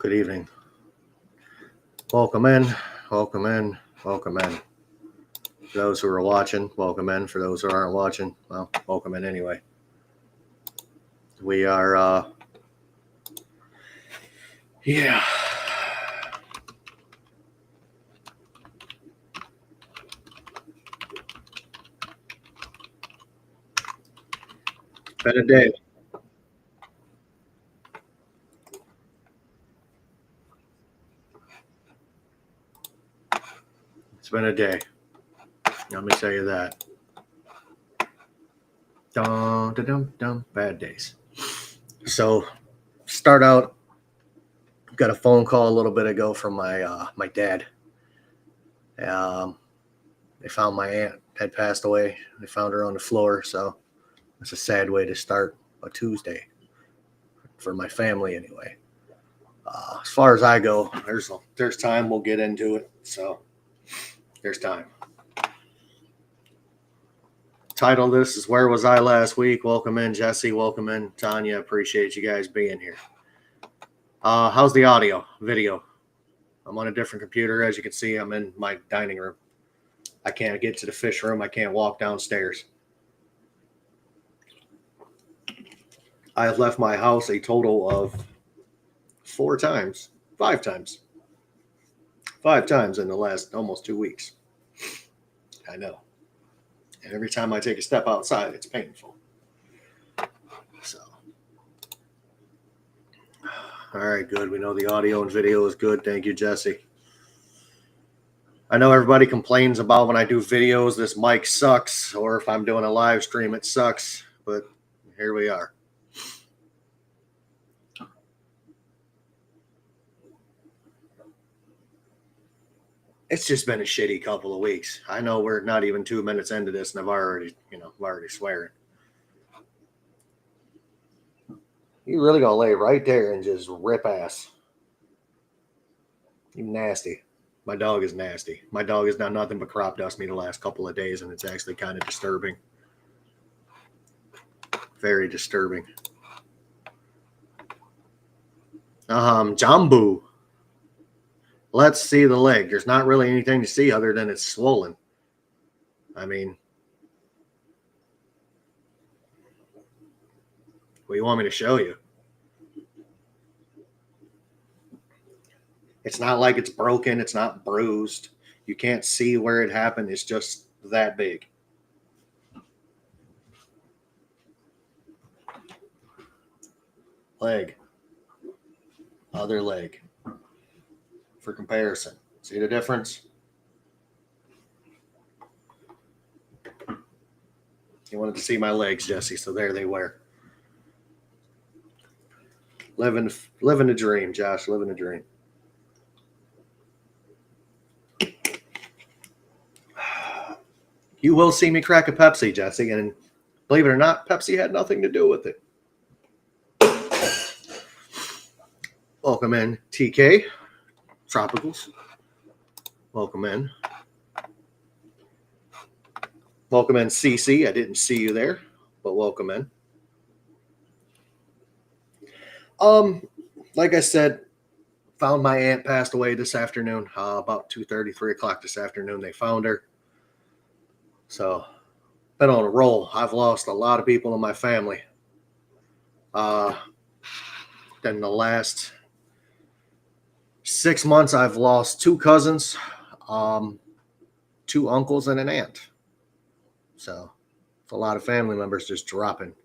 Good evening. Welcome in, welcome in, welcome in. For those who are watching, welcome in. For those who aren't watching, well, welcome in anyway. We are, yeah. It's been a day. It's been a day. Let me tell you that. Dum, dum, dum, dum, bad days. So, start out. Got a phone call a little bit ago from my dad. They found my aunt had passed away. They found her on the floor. So, it's a sad way to start a Tuesday for my family, anyway. As far as I go, there's time. We'll get into it. So, there's time. Title of this is Where Was I Last Week? Welcome in, Jesse. Welcome in, Tanya. Appreciate you guys being here. How's the audio, video? I'm on a different computer. As you can see, I'm in my dining room. I can't get to the fish room. I can't walk downstairs. I have left my house a total of 5 times in the last almost 2 weeks. I know. And every time I take a step outside, it's painful. So, all right, good. We know the audio and video is good. Thank you, Jesse. I know everybody complains about when I do videos, this mic sucks, or if I'm doing a live stream, it sucks. But here we are. It's just been a shitty couple of weeks. I know we're not even 2 minutes into this, and I'm already swearing. You really gonna lay right there and just rip ass? You nasty. My dog is nasty. My dog has done nothing but crop dust me the last couple of days, and it's actually kind of disturbing. Very disturbing. Jambu. Let's see the leg. There's not really anything to see other than it's swollen. I mean, what do you want me to show you? It's not like it's broken. It's not bruised. You can't see where it happened. It's just that big. Leg. Other leg. For comparison. See the difference? You wanted to see my legs, Jesse, so there they were. Living a dream, Josh. Living a dream. You will see me crack a Pepsi, Jesse, and believe it or not, Pepsi had nothing to do with it. Welcome in, TK. Tropicals. Welcome in. Welcome in, CC. I didn't see you there, but welcome in. Like I said, found my aunt passed away this afternoon, about 2:30, 3 o'clock this afternoon. They found her. So, been on a roll. I've lost a lot of people in my family. Then the last 6 months, I've lost 2 cousins, 2 uncles, and an aunt. So, it's a lot of family members just dropping.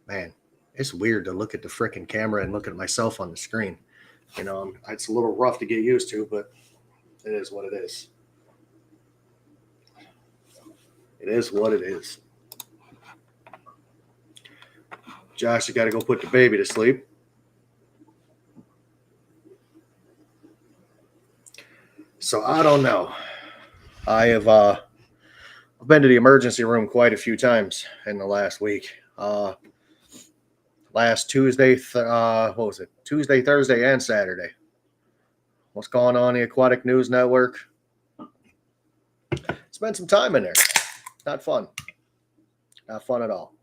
Man, it's weird to look at the freaking camera and look at myself on the screen. You know, it's a little rough to get used to, but it is what it is. It is what it is. Josh, you got to go put the baby to sleep. So I don't know. I've been to the emergency room quite a few times in the last week. Last Tuesday, what was it? Tuesday, Thursday, and Saturday. What's going on in the Aquatic News Network? Spent some time in there. Not fun. Not fun at all.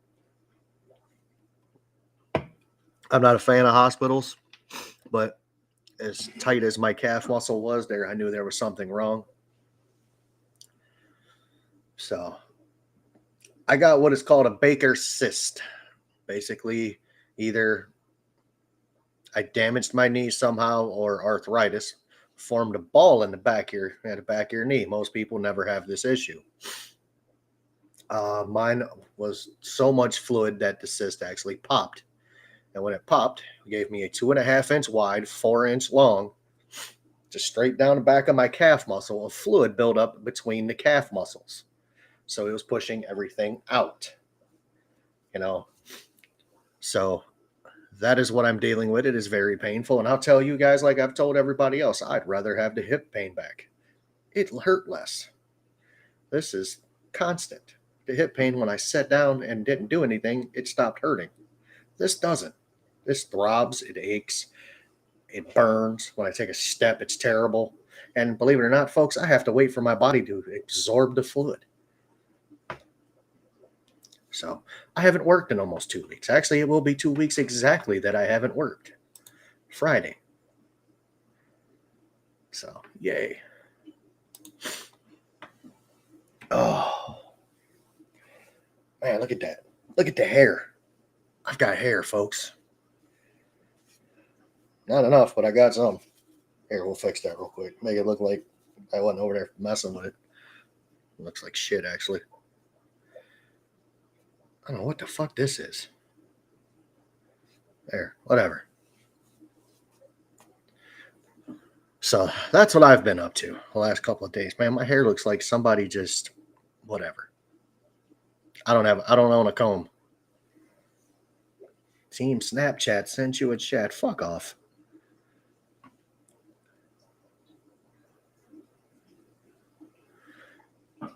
I'm not a fan of hospitals, but as tight as my calf muscle was there, I knew there was something wrong. So I got what is called a Baker cyst. Basically, either I damaged my knee somehow or arthritis formed a ball in the back of your knee. Most people never have this issue. Mine was so much fluid that the cyst actually popped. And when it popped, it gave me a 2.5-inch wide, 4-inch long, just straight down the back of my calf muscle of fluid buildup between the calf muscles. So it was pushing everything out, you know. So that is what I'm dealing with. It is very painful. And I'll tell you guys, like I've told everybody else, I'd rather have the hip pain back. It hurt less. This is constant. The hip pain, when I sat down and didn't do anything, it stopped hurting. This doesn't. This throbs, it aches, it burns. When I take a step, it's terrible. And believe it or not, folks, I have to wait for my body to absorb the fluid. So I haven't worked in almost 2 weeks. Actually, it will be 2 weeks exactly that I haven't worked. Friday. So, yay. Oh. Man, look at that. Look at the hair. I've got hair, folks. Not enough, but I got some. Here, we'll fix that real quick. Make it look like I wasn't over there messing with it. It looks like shit, actually. I don't know what the fuck this is. There, whatever. So that's what I've been up to the last couple of days. Man, my hair looks like somebody just whatever. I don't own a comb. Team Snapchat sent you a chat. Fuck off.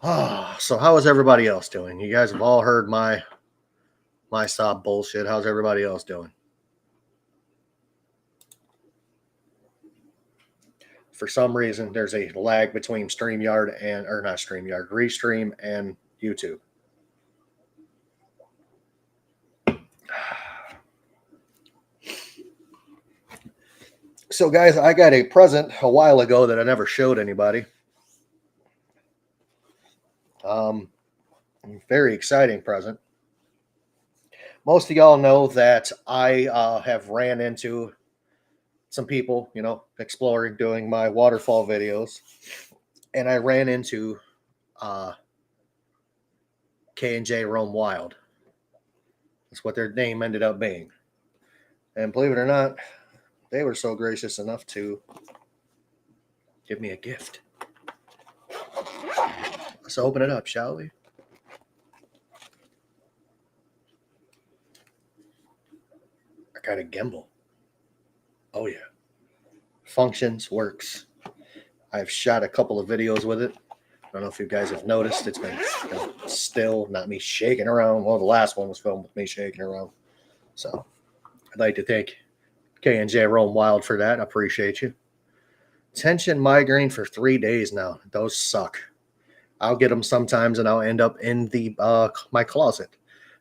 Oh, so how is everybody else doing? You guys have all heard my sob bullshit. How's everybody else doing? For some reason, there's a lag between StreamYard or not StreamYard, Restream and YouTube. So, guys, I got a present a while ago that I never showed anybody. Very exciting present. Most of y'all know that I have ran into some people, exploring, doing my waterfall videos, and I ran into K&J Roam Wild. That's what their name ended up being. And believe it or not, they were so gracious enough to give me a gift. Let's open it up, shall we? I got a gimbal. Oh, yeah. Functions, works. I've shot a couple of videos with it. I don't know if you guys have noticed. It's been still, not me shaking around. Well, the last one was filmed with me shaking around. So I'd like to thank K&J Roam Wild for that. I appreciate you. Tension migraine for 3 days now. Those suck. I'll get them sometimes, and I'll end up in the my closet,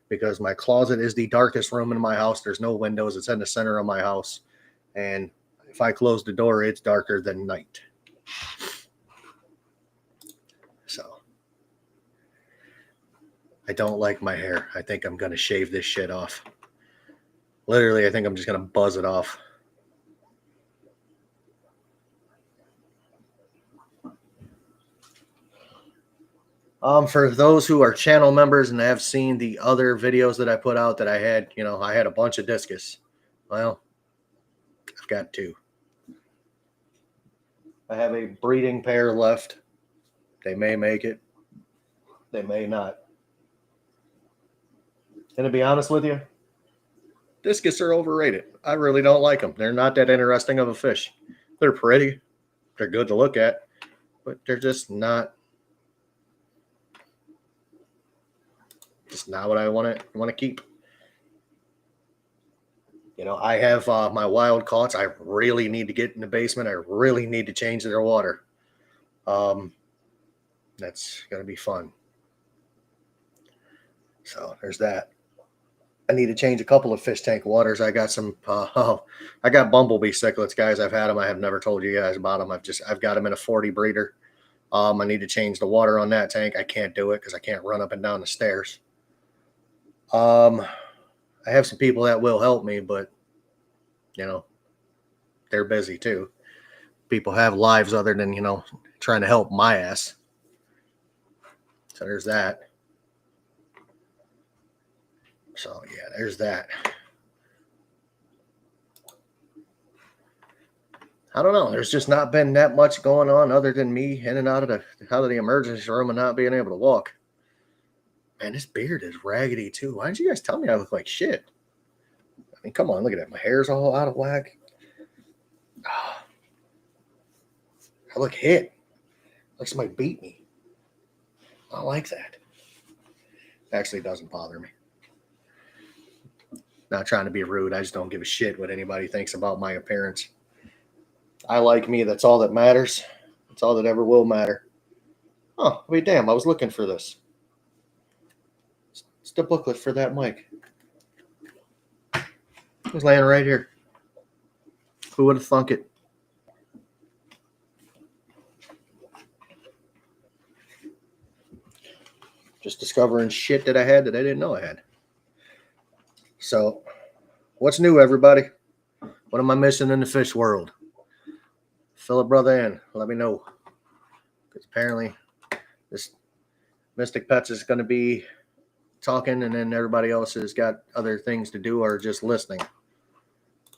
because my closet is the darkest room in my house. There's no windows. It's in the center of my house, and if I close the door, it's darker than night. So I don't like my hair. I think I'm gonna shave this shit off. Literally, I think I'm just gonna buzz it off. For those who are channel members and have seen the other videos that I put out that I had, I had a bunch of discus. Well, I've got 2. I have a breeding pair left. They may make it. They may not. And to be honest with you, discus are overrated. I really don't like them. They're not that interesting of a fish. They're pretty. They're good to look at, but they're just not what I want to keep. I have my wild caughts. I really need to get in the basement. I really need to change their water. That's going to be fun. So there's that. I need to change a couple of fish tank waters. I got some. I got bumblebee cichlids, guys. I've had them. I have never told you guys about them. I've got them in a 40 breeder. I need to change the water on that tank. I can't do it because I can't run up and down the stairs. I have some people that will help me, but they're busy too. People have lives other than trying to help my ass. So there's that. So yeah, there's that. I don't know. There's just not been that much going on other than me in and out of the emergency room and not being able to walk. Man, this beard is raggedy too. Why didn't you guys tell me I look like shit? I mean, come on, look at that. My hair's all out of whack. Oh, I look hit. Like somebody beat me. I don't like that. Actually, it doesn't bother me. Not trying to be rude. I just don't give a shit what anybody thinks about my appearance. I like me. That's all that matters. That's all that ever will matter. Oh, wait, damn. I was looking for this. It's the booklet for that mic. It was laying right here. Who would have thunk it? Just discovering shit that I had that I didn't know I had. So, what's new, everybody? What am I missing in the fish world? Fill a brother in. Let me know. Because apparently, this Mystic Pets is going to be talking, and then everybody else has got other things to do or just listening. I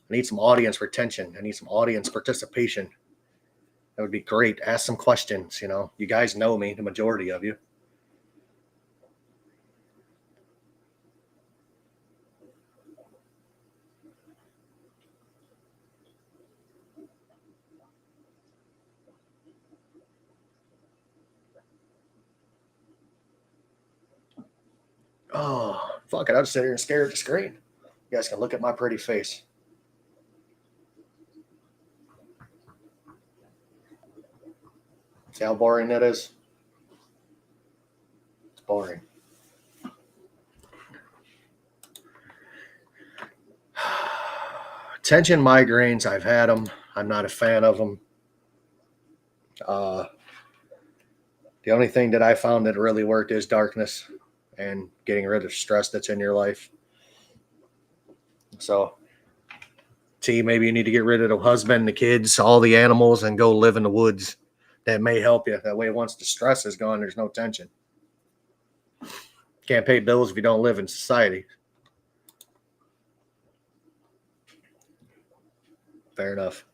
need some audience retention. I need some audience participation. That would be great. Ask some questions. You guys know me, the majority of you. Oh, fuck it. I'll just sit here and stare at the screen. You guys can look at my pretty face. See how boring that is? It's boring. Tension migraines, I've had them. I'm not a fan of them. The only thing that I found that really worked is darkness and getting rid of stress that's in your life. So, T, maybe you need to get rid of the husband, the kids, all the animals, and go live in the woods. That may help you. That way, once the stress is gone, there's no tension. Can't pay bills if you don't live in society. Fair enough.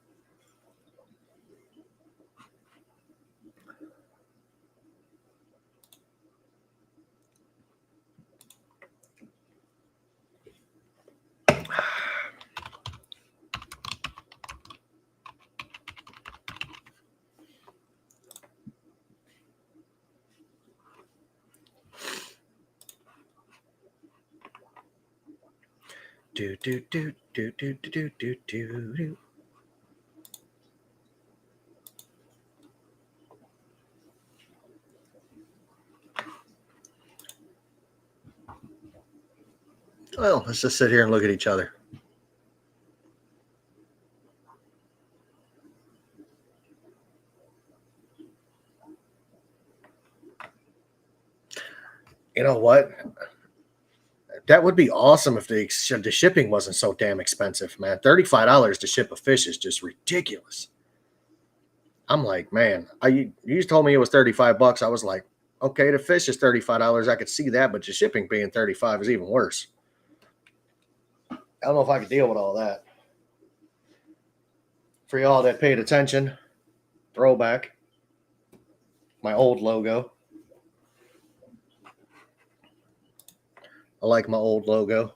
Do do do do do do do do do. Well, let's just sit here and look at each other. You know what? That would be awesome if the shipping wasn't so damn expensive, man. $35 to ship a fish is just ridiculous. I'm like, man, you just told me it was $35. I was like, okay, the fish is $35. I could see that, but the shipping being $35 is even worse. I don't know if I could deal with all that. For y'all that paid attention, throwback, my old logo. I like my old logo.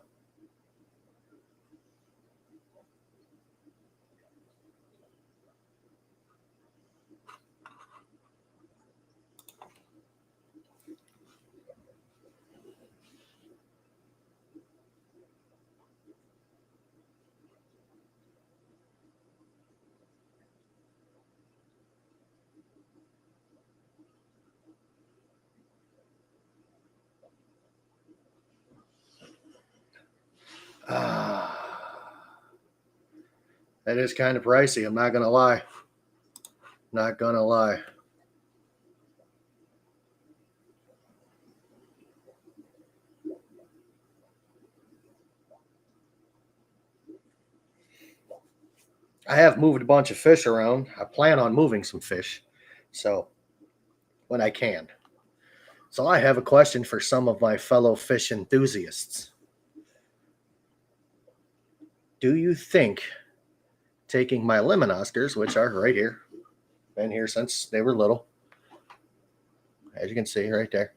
That is kind of pricey. I'm not going to lie. Not going to lie. I have moved a bunch of fish around. I plan on moving some fish. So, when I can. So, I have a question for some of my fellow fish enthusiasts. Do you think taking my lemon Oscars, which are right here, been here since they were little, as you can see right there,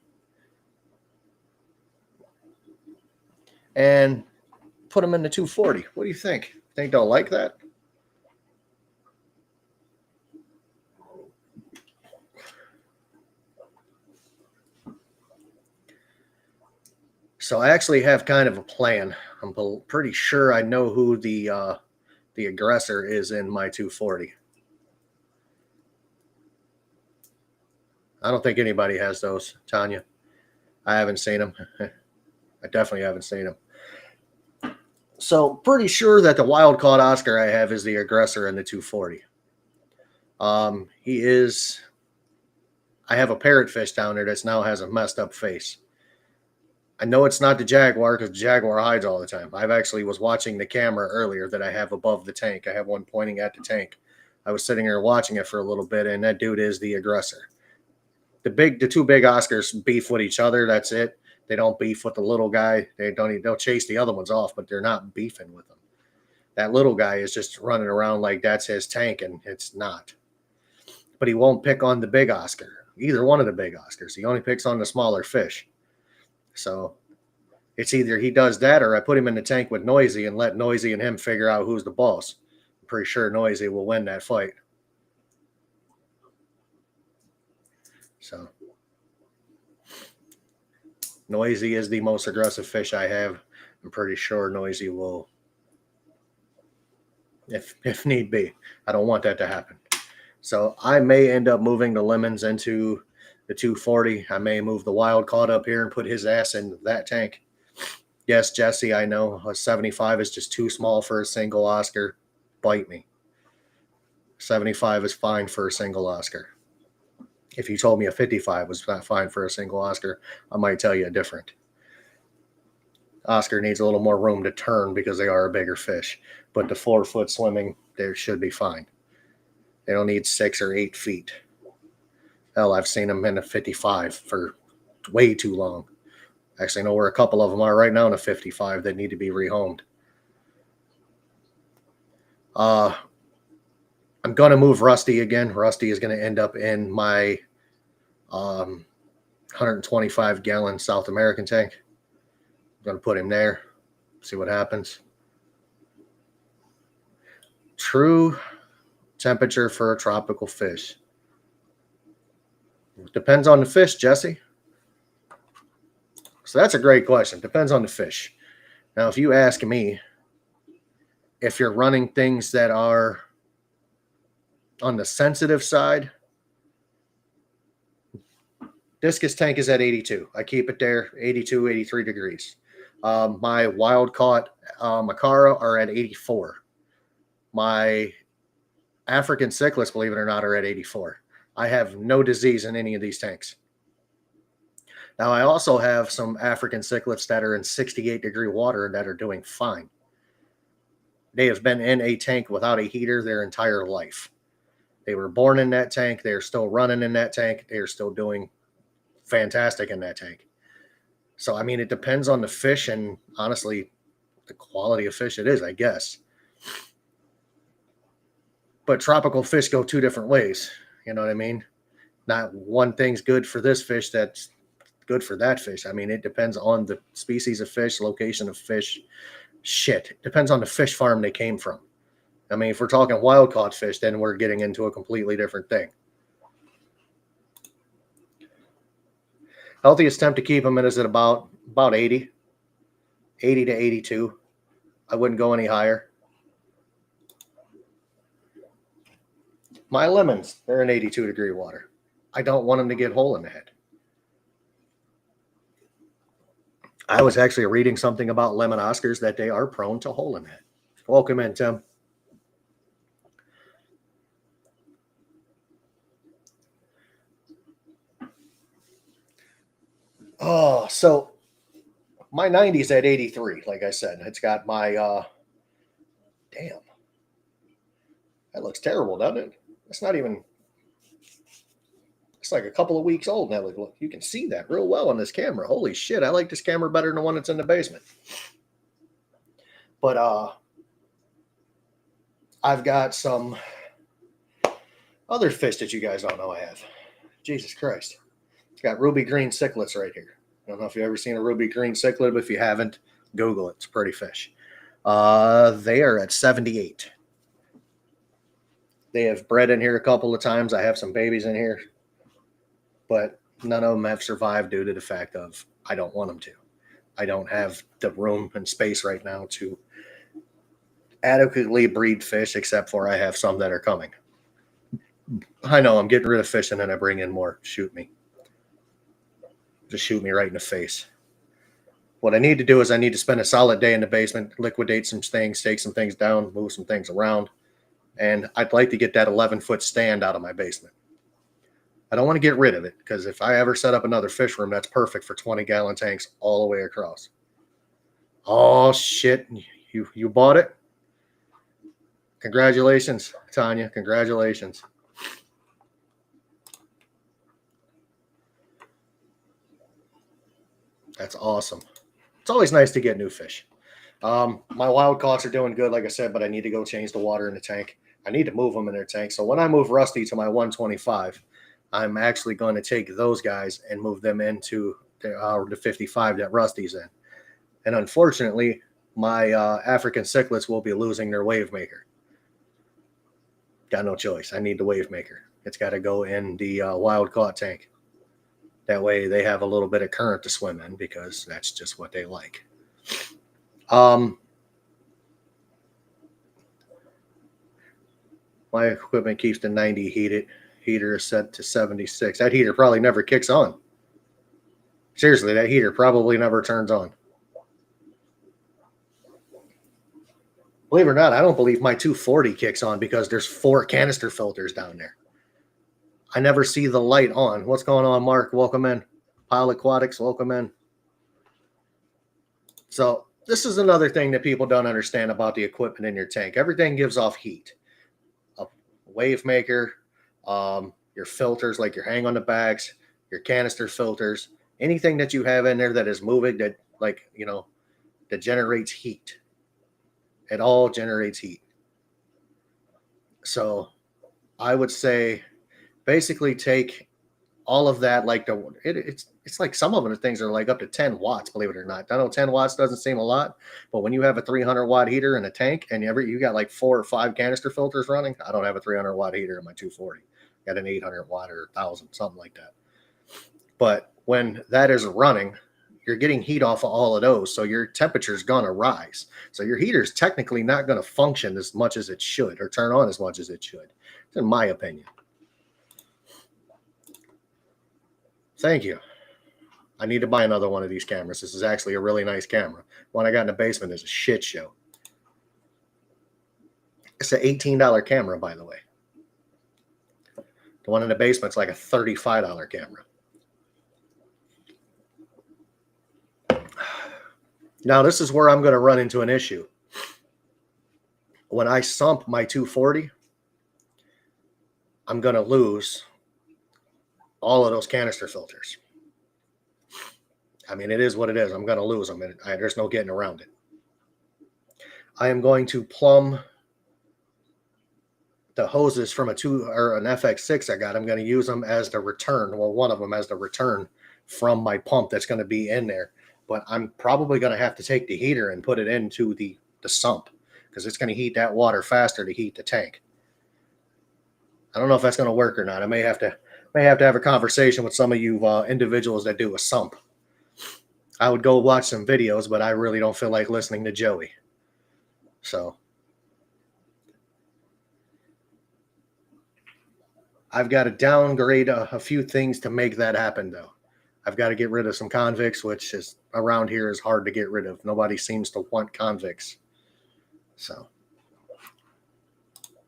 and put them in the 240? What do you think? Think they'll like that? So I actually have kind of a plan. I'm pretty sure I know who the aggressor is in my 240. I don't think anybody has those, Tanya. I haven't seen them. I definitely haven't seen them. So pretty sure that the wild caught Oscar I have is the aggressor in the 240. He is. I have a parrotfish down there that now has a messed up face. I know it's not the jaguar because the jaguar hides all the time. I've actually was watching the camera earlier that I have above the tank. I have one pointing at the tank. I was sitting there watching it for a little bit, and that dude is the aggressor. The two big Oscars beef with each other. That's it. They don't beef with the little guy. They'll chase the other ones off, but they're not beefing with them. That little guy is just running around like that's his tank, and it's not. But he won't pick on the big Oscar, either one of the big Oscars. He only picks on the smaller fish. So it's either he does that or I put him in the tank with Noisy and let Noisy and him figure out who's the boss. I'm pretty sure Noisy will win that fight. So Noisy is the most aggressive fish I have. I'm pretty sure Noisy will, if need be. I don't want that to happen. So I may end up moving the lemons into the 240. I may move the wild caught up here and put his ass in that tank. Yes, Jesse, I know a 75 is just too small for a single Oscar. Bite me. 75 is fine for a single Oscar. If you told me a 55 was not fine for a single Oscar, I might tell you different. Oscar needs a little more room to turn because they are a bigger fish. But the 4-foot swimming, they should be fine. They don't need 6 or 8 feet. Hell, I've seen them in a 55 for way too long. Actually, I know where a couple of them are right now in a 55 that need to be rehomed. I'm going to move Rusty again. Rusty is going to end up in my 125-gallon South American tank. I'm going to put him there, see what happens. True temperature for a tropical fish. Depends on the fish, Jesse. So that's a great question. Depends on the fish. Now, if you ask me, if you're running things that are on the sensitive side, discus tank is at 82. I keep it there, 82, 83 degrees. My wild caught Macara are at 84. My African cichlids, believe it or not, are at 84. I have no disease in any of these tanks. Now, I also have some African cichlids that are in 68-degree water that are doing fine. They have been in a tank without a heater their entire life. They were born in that tank. They're still running in that tank. They're still doing fantastic in that tank. So, I mean, it depends on the fish and, honestly, the quality of fish it is, I guess. But tropical fish go two different ways. You know what I mean? Not one thing's good for this fish that's good for that fish. I mean, it depends on the species of fish, location of fish. Shit. It depends on the fish farm they came from. I mean, if we're talking wild caught fish, then we're getting into a completely different thing. Healthiest temp to keep them in is at about 80. 80 to 82. I wouldn't go any higher. My lemons, they're in 82-degree water. I don't want them to get hole in the head. I was actually reading something about lemon Oscars that they are prone to hole in that. Welcome in, Tim. Oh, so my 90's at 83, like I said. It's got my damn. That looks terrible, doesn't it? It's not even, it's like a couple of weeks old now. Look, you can see that real well on this camera. Holy shit, I like this camera better than the one that's in the basement. But I've got some other fish that you guys don't know I have. Jesus Christ. It's got ruby green cichlids right here. I don't know if you've ever seen a ruby green cichlid, but if you haven't, Google it. It's a pretty fish. They are at 78. They have bred in here a couple of times. I have some babies in here, but none of them have survived due to the fact of I don't want them to. I don't have the room and space right now to adequately breed fish, except for I have some that are coming. I know I'm getting rid of fish and then I bring in more. Shoot me. Just shoot me right in the face. What I need to do is I need to spend a solid day in the basement, liquidate some things, take some things down, move some things around. And I'd like to get that 11-foot stand out of my basement. I don't want to get rid of it because if I ever set up another fish room, that's perfect for 20-gallon tanks all the way across. Oh, shit. You bought it? Congratulations, Tanya. Congratulations. That's awesome. It's always nice to get new fish. My wild caughts are doing good, like I said, but I need to go change the water in the tank. I need to move them in their tank. So when I move Rusty to my 125, I'm actually going to take those guys and move them into the 55 that Rusty's in. And unfortunately, my African cichlids will be losing their wave maker. Got no choice. I need the wave maker. It's got to go in the wild caught tank. That way they have a little bit of current to swim in because that's just what they like. My equipment keeps the 90 heated. Heater is set to 76. That heater probably never kicks on. Seriously, that heater probably never turns on. Believe it or not, I don't believe my 240 kicks on because there's 4 canister filters down there. I never see the light on. What's going on, Mark? Welcome in. Pile Aquatics, welcome in. So this is another thing that people don't understand about the equipment in your tank. Everything gives off heat. A wave maker, your filters like your hang on the backs, your canister filters, anything that you have in there that is moving that that generates heat. It all generates heat. So I would say basically take all of that, like it's like some of the things are like up to 10 watts, believe it or not. I know 10 watts doesn't seem a lot, but when you have a 300 watt heater in a tank and you got like 4 or 5 canister filters running, I don't have a 300 watt heater in my 240. I got an 800 watt or 1,000, something like that. But when that is running, you're getting heat off of all of those, so your temperature is going to rise. So your heater is technically not going to function as much as it should or turn on as much as it should, in my opinion. Thank you. I need to buy another one of these cameras. This is actually a really nice camera. One I got in the basement is a shit show. It's an $18 camera, by the way. The one in the basement's like a $35 camera. Now, this is where I'm going to run into an issue. When I sump my 240, I'm going to lose all of those canister filters. I mean, it is what it is. I'm going to lose them. There's no getting around it. I am going to plumb the hoses from an FX6 I got. I'm going to use them as the return. Well, one of them as the return from my pump that's going to be in there. But I'm probably going to have to take the heater and put it into the sump because it's going to heat that water faster to heat the tank. I don't know if that's going to work or not. I may have to have a conversation with some of you individuals that do a sump. I would go watch some videos, but I really don't feel like listening to Joey. So I've got to downgrade a few things to make that happen, though. I've got to get rid of some convicts, which is around here is hard to get rid of. Nobody seems to want convicts. So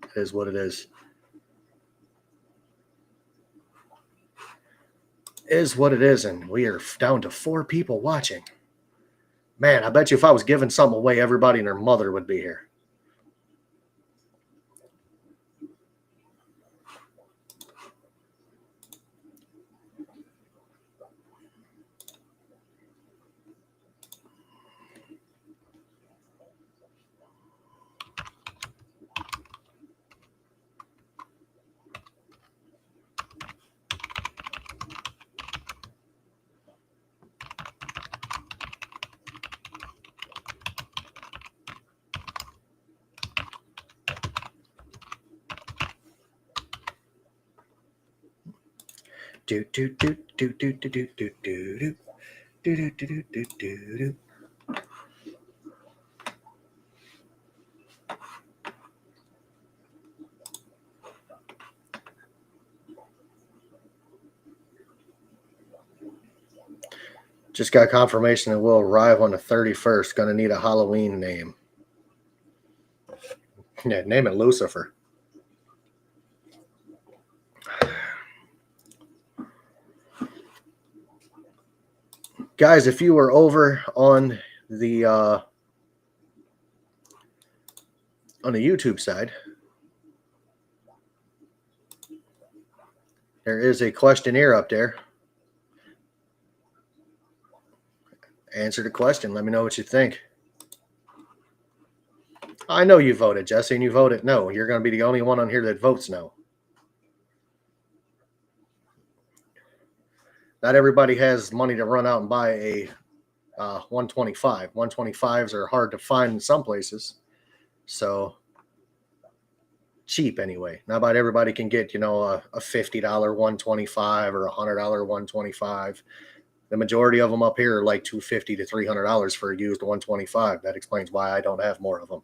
it is what it is. It is what it is, and we are down to 4 people watching. Man, I bet you if I was giving something away, everybody and their mother would be here. Do do do do do do do do do do do do do do do. Just got confirmation it will arrive on the 31st. Going to need a Halloween name. Yeah, name it Lucifer. Guys, if you were over on the YouTube side, there is a questionnaire up there. Answer the question. Let me know what you think. I know you voted, Jesse, and you voted no. You're going to be the only one on here that votes no. Not everybody has money to run out and buy a 125. 125s are hard to find in some places. So cheap anyway. Not about everybody can get, a $50 125 or a $100 125. The majority of them up here are like $250 to $300 for a used 125. That explains why I don't have more of them.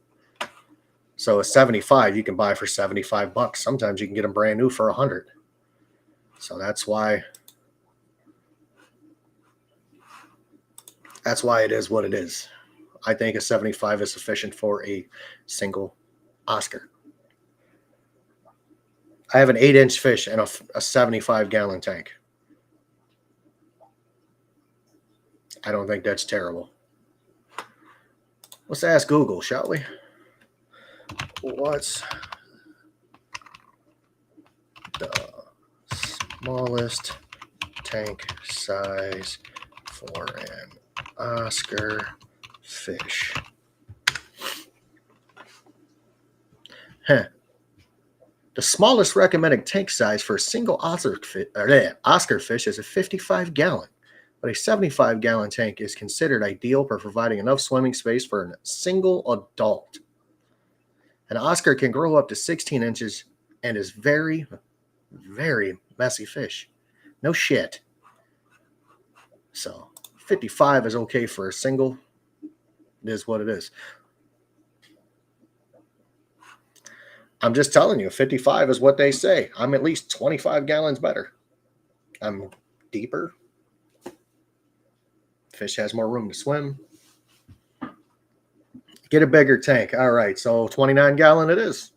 So a 75 you can buy for $75. Sometimes you can get them brand new for $100. So that's why it is what it is. I think a 75 is sufficient for a single Oscar. I have an 8-inch fish and a 75-gallon tank. I don't think that's terrible. Let's ask Google, shall we? What's the smallest tank size for an Oscar fish? The smallest recommended tank size for a single Oscar fish is a 55-gallon, but a 75-gallon tank is considered ideal for providing enough swimming space for a single adult. An Oscar can grow up to 16 inches and is very, very messy fish. No shit. So 55 is okay for a single. It is what it is. I'm just telling you, 55 is what they say. I'm at least 25 gallons better. I'm deeper. Fish has more room to swim. Get a bigger tank. All right, so 29-gallon it is.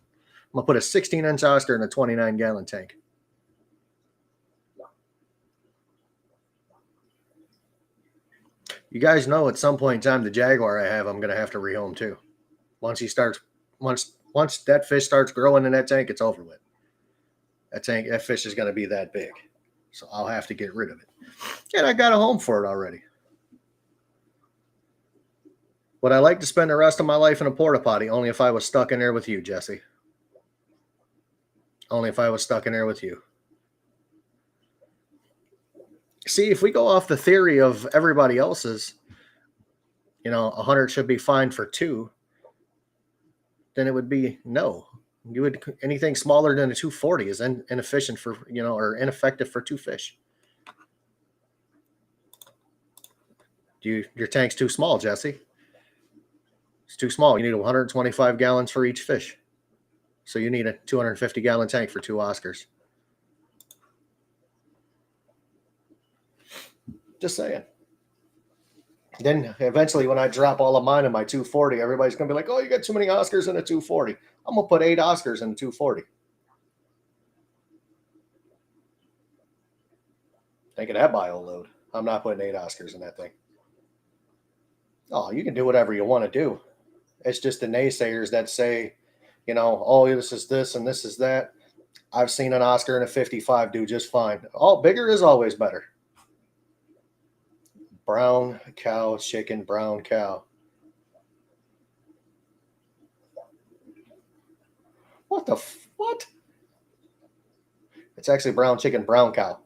I'm going to put a 16-inch Oscar in a 29-gallon tank. You guys know at some point in time, the Jaguar I have, I'm going to have to rehome too. Once that fish starts growing in that tank, it's over with. That fish is going to be that big. So I'll have to get rid of it. And I got a home for it already. Would I like to spend the rest of my life in a porta potty? Only if I was stuck in there with you, Jesse. Only if I was stuck in there with you. See, if we go off the theory of everybody else's, 100 should be fine for 2, then it would be no. Anything smaller than a 240 is inefficient for, or ineffective for 2 fish. Your tank's too small, Jesse. It's too small. You need 125 gallons for each fish. So you need a 250-gallon tank for 2 Oscars. Just saying. Then eventually, when I drop all of mine in my 240, everybody's gonna be like, "Oh, you got too many Oscars in a 240." I'm gonna put 8 Oscars in a 240. Think of that bio load. I'm not putting 8 Oscars in that thing. Oh, you can do whatever you want to do. It's just the naysayers that say, oh, this is this and this is that. I've seen an Oscar and a 55 do just fine. Oh, bigger is always better. Brown cow, chicken, brown cow. What? It's actually brown chicken, brown cow.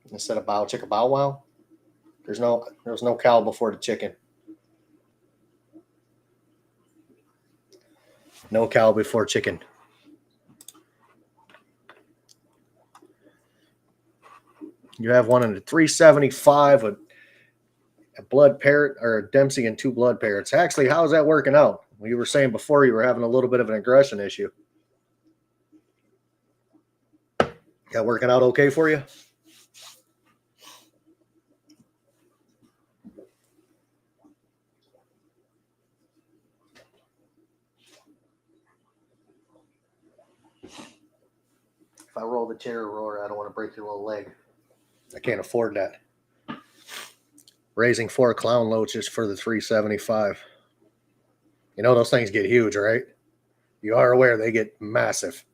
Instead of bow chicka bow wow. There's no cow before the chicken. No cow before chicken. You have one in the 375, a blood parrot, or a Dempsey and 2 blood parrots. Actually, how's that working out? Well, you were saying before you were having a little bit of an aggression issue. That working out okay for you? If I roll the chair, Roar, I don't want to break your little leg. I can't afford that. Raising 4 clown loaches for the 375. You know those things get huge, right? You are aware they get massive.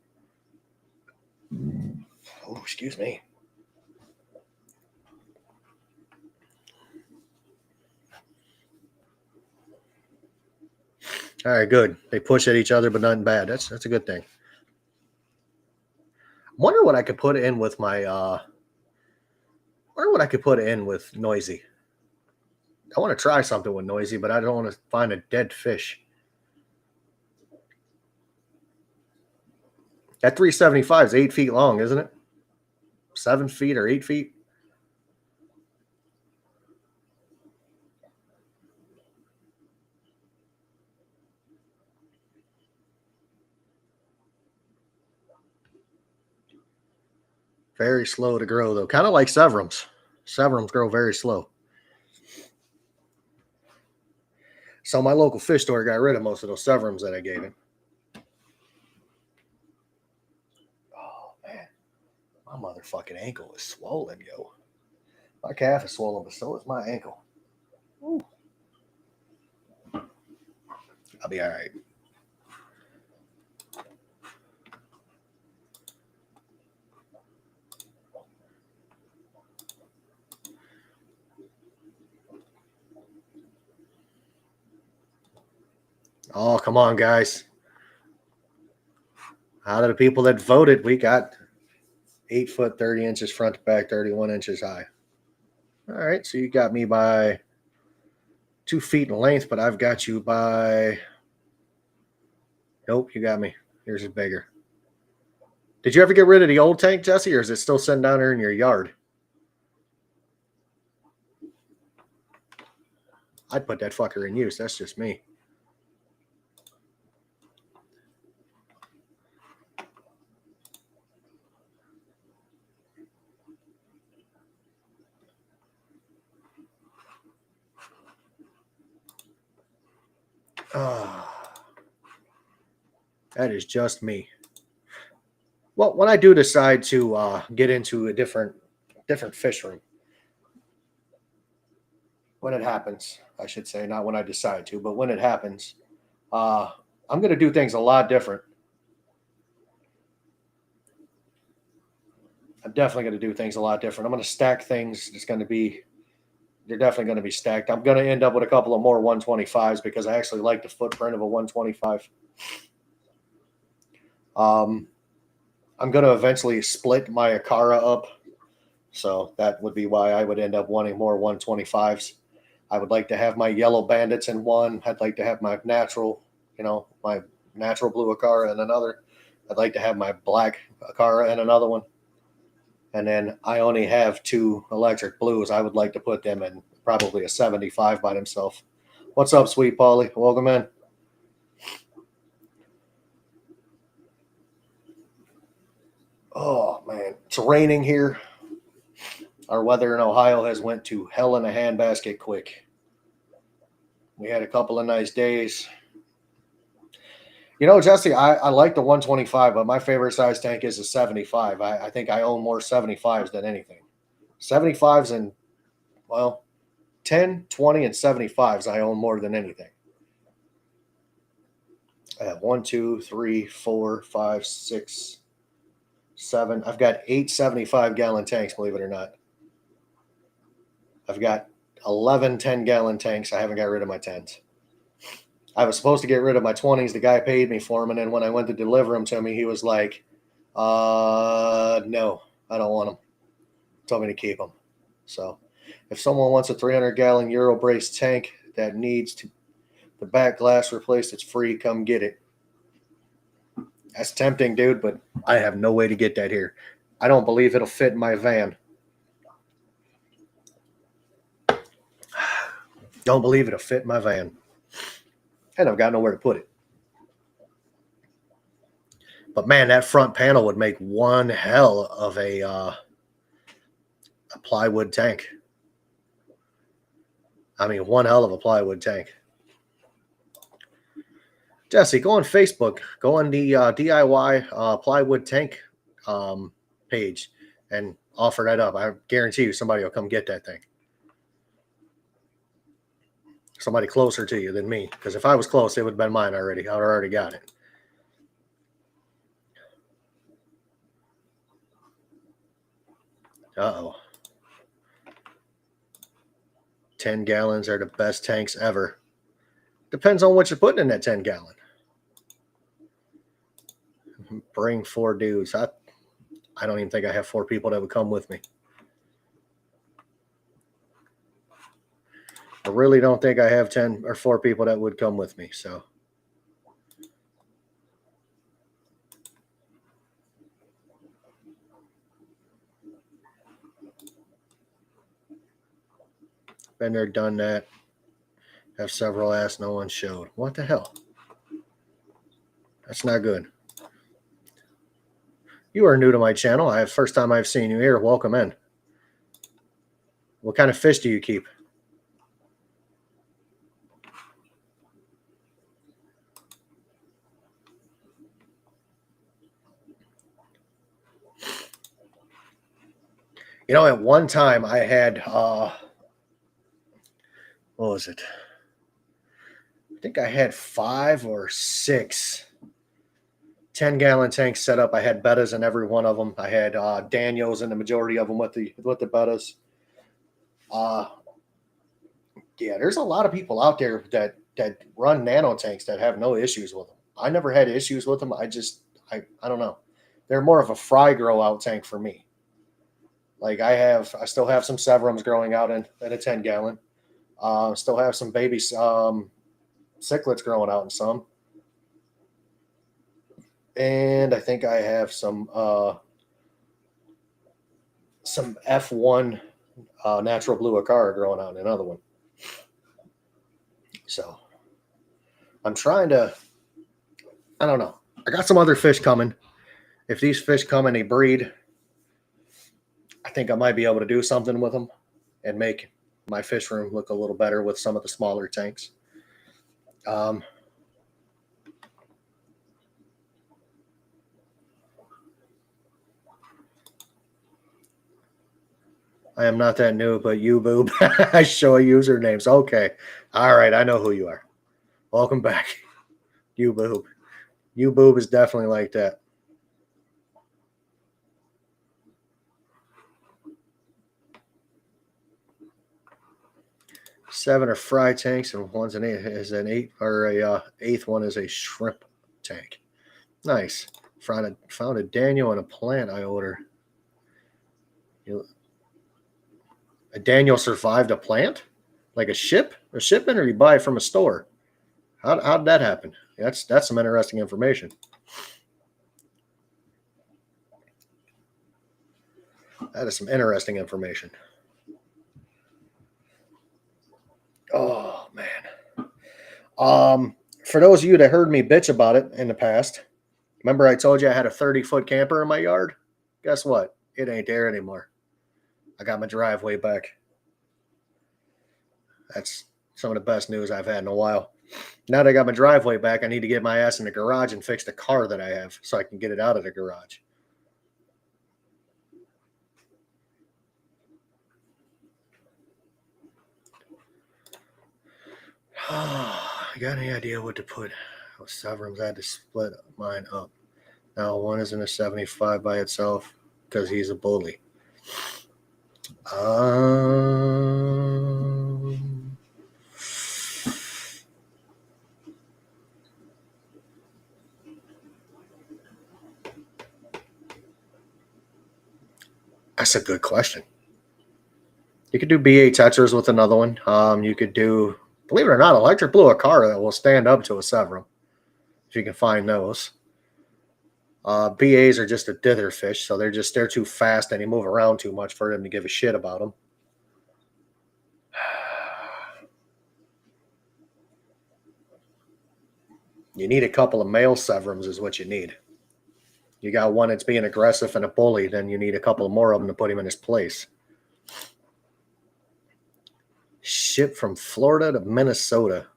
Oh, excuse me. All right, good. They push at each other, but nothing bad. That's a good thing. I wonder what I could put in with my Noisy. I want to try something with Noisy, but I don't want to find a dead fish. That 375 is 8 feet long, isn't it? 7 feet or 8 feet? Very slow to grow, though. Kind of like Severums. Severums grow very slow. So my local fish store got rid of most of those Severums that I gave him. Oh, man. My motherfucking ankle is swollen, yo. My calf is swollen, but so is my ankle. Ooh. I'll be all right. Oh, come on, guys. Out of the people that voted, we got 8 foot, 30 inches front to back, 31 inches high. All right, so you got me by 2 feet in length, but I've got you by... Nope, you got me. Yours is bigger. Did you ever get rid of the old tank, Jesse, or is it still sitting down there in your yard? I'd put that fucker in use. That's just me. That is just me. Well, when I do decide to get into a different fish room, when it happens, I should say, not when I decide to, but when it happens, I'm going to do things a lot different. I'm definitely going to do things a lot different. I'm going to stack things. They're definitely going to be stacked. I'm going to end up with a couple of more 125s because I actually like the footprint of a 125. I'm going to eventually split my Akara up. So that would be why I would end up wanting more 125s. I would like to have my yellow bandits in one. I'd like to have my natural, my natural blue Akara in another. I'd like to have my black Akara in another one. And then I only have 2 electric blues. I would like to put them in probably a 75 by themselves. What's up, Sweet Polly? Welcome in. Oh, man. It's raining here. Our weather in Ohio has went to hell in a handbasket quick. We had a couple of nice days. You know, Jesse, I like the 125, but my favorite size tank is a 75. I think I own more 75s than anything. 75s and, well, 10, 20, and 75s I own more than anything. I have 1, 2, 3, 4, 5, 6, 7. I've got 8 75-gallon tanks, believe it or not. I've got 11 10-gallon tanks. I haven't got rid of my 10s. I was supposed to get rid of my 20s. The guy paid me for them, and then when I went to deliver them to me, he was like, no, I don't want them. Told me to keep them. So if someone wants a 300-gallon Euro-brace tank that needs the back glass replaced, it's free. Come get it. That's tempting, dude, but I have no way to get that here. I don't believe it'll fit in my van. Don't believe it'll fit in my van. And I've got nowhere to put it. But man, that front panel would make one hell of a plywood tank. I mean, one hell of a plywood tank. Jesse, go on Facebook. Go on the DIY plywood tank page and offer that up. I guarantee you somebody will come get that thing. Somebody closer to you than me. Because if I was close, it would have been mine already. I would have already got it. Uh-oh. 10 gallons are the best tanks ever. Depends on what you're putting in that 10 gallon. Bring 4 dudes. I don't even think I have 4 people that would come with me. I really don't think I have 10 or 4 people that would come with me. So been there, done that. Have several asked, no one showed. What the hell? That's not good. You are new to my channel. First time I've seen you here. Welcome in. What kind of fish do you keep? You know, at one time I had, what was it? I think I had 5 or 6 10-gallon tanks set up. I had bettas in every one of them. I had Daniels in the majority of them with the bettas. Yeah, there's a lot of people out there that run nano tanks that have no issues with them. I never had issues with them. I don't know. They're more of a fry grow out tank for me. Like I still have some Severums growing out in a 10-gallon. Still have some baby cichlids growing out in some. And I think I have some F1 natural blue acara growing out in another one. So I'm trying to, I don't know. I got some other fish coming. If these fish come and they breed, I think I might be able to do something with them and make my fish room look a little better with some of the smaller tanks. I am not that new, but you boob. I show usernames. Okay. All right. I know who you are. Welcome back. You boob. You boob is definitely like that. 7 are fry tanks, and one's an 8 or a 8th one is a shrimp tank. Nice. Found a Daniel and a plant I ordered. A Daniel survived a plant? Like a shipment, or you buy it from a store? How did that happen? That's some interesting information. That is some interesting information. Oh, man. For those of you that heard me bitch about it in the past, remember I told you I had a 30-foot camper in my yard? Guess what? It ain't there anymore. I got my driveway back. That's some of the best news I've had in a while. Now that I got my driveway back, I need to get my ass in the garage and fix the car that I have so I can get it out of the garage. You got any idea what to put? Oh, Severums, I had to split mine up. Now one is in a 75 by itself because he's a bully. That's a good question. You could do BA Tetras with another one. You could do, believe it or not, Electric Blue a car that will stand up to a Severum, if you can find those. BAs are just a dither fish, so they're too fast and they move around too much for them to give a shit about them. You need a couple of male Severums is what you need. You got one that's being aggressive and a bully, then you need a couple more of them to put him in his place. Shipped from Florida to Minnesota.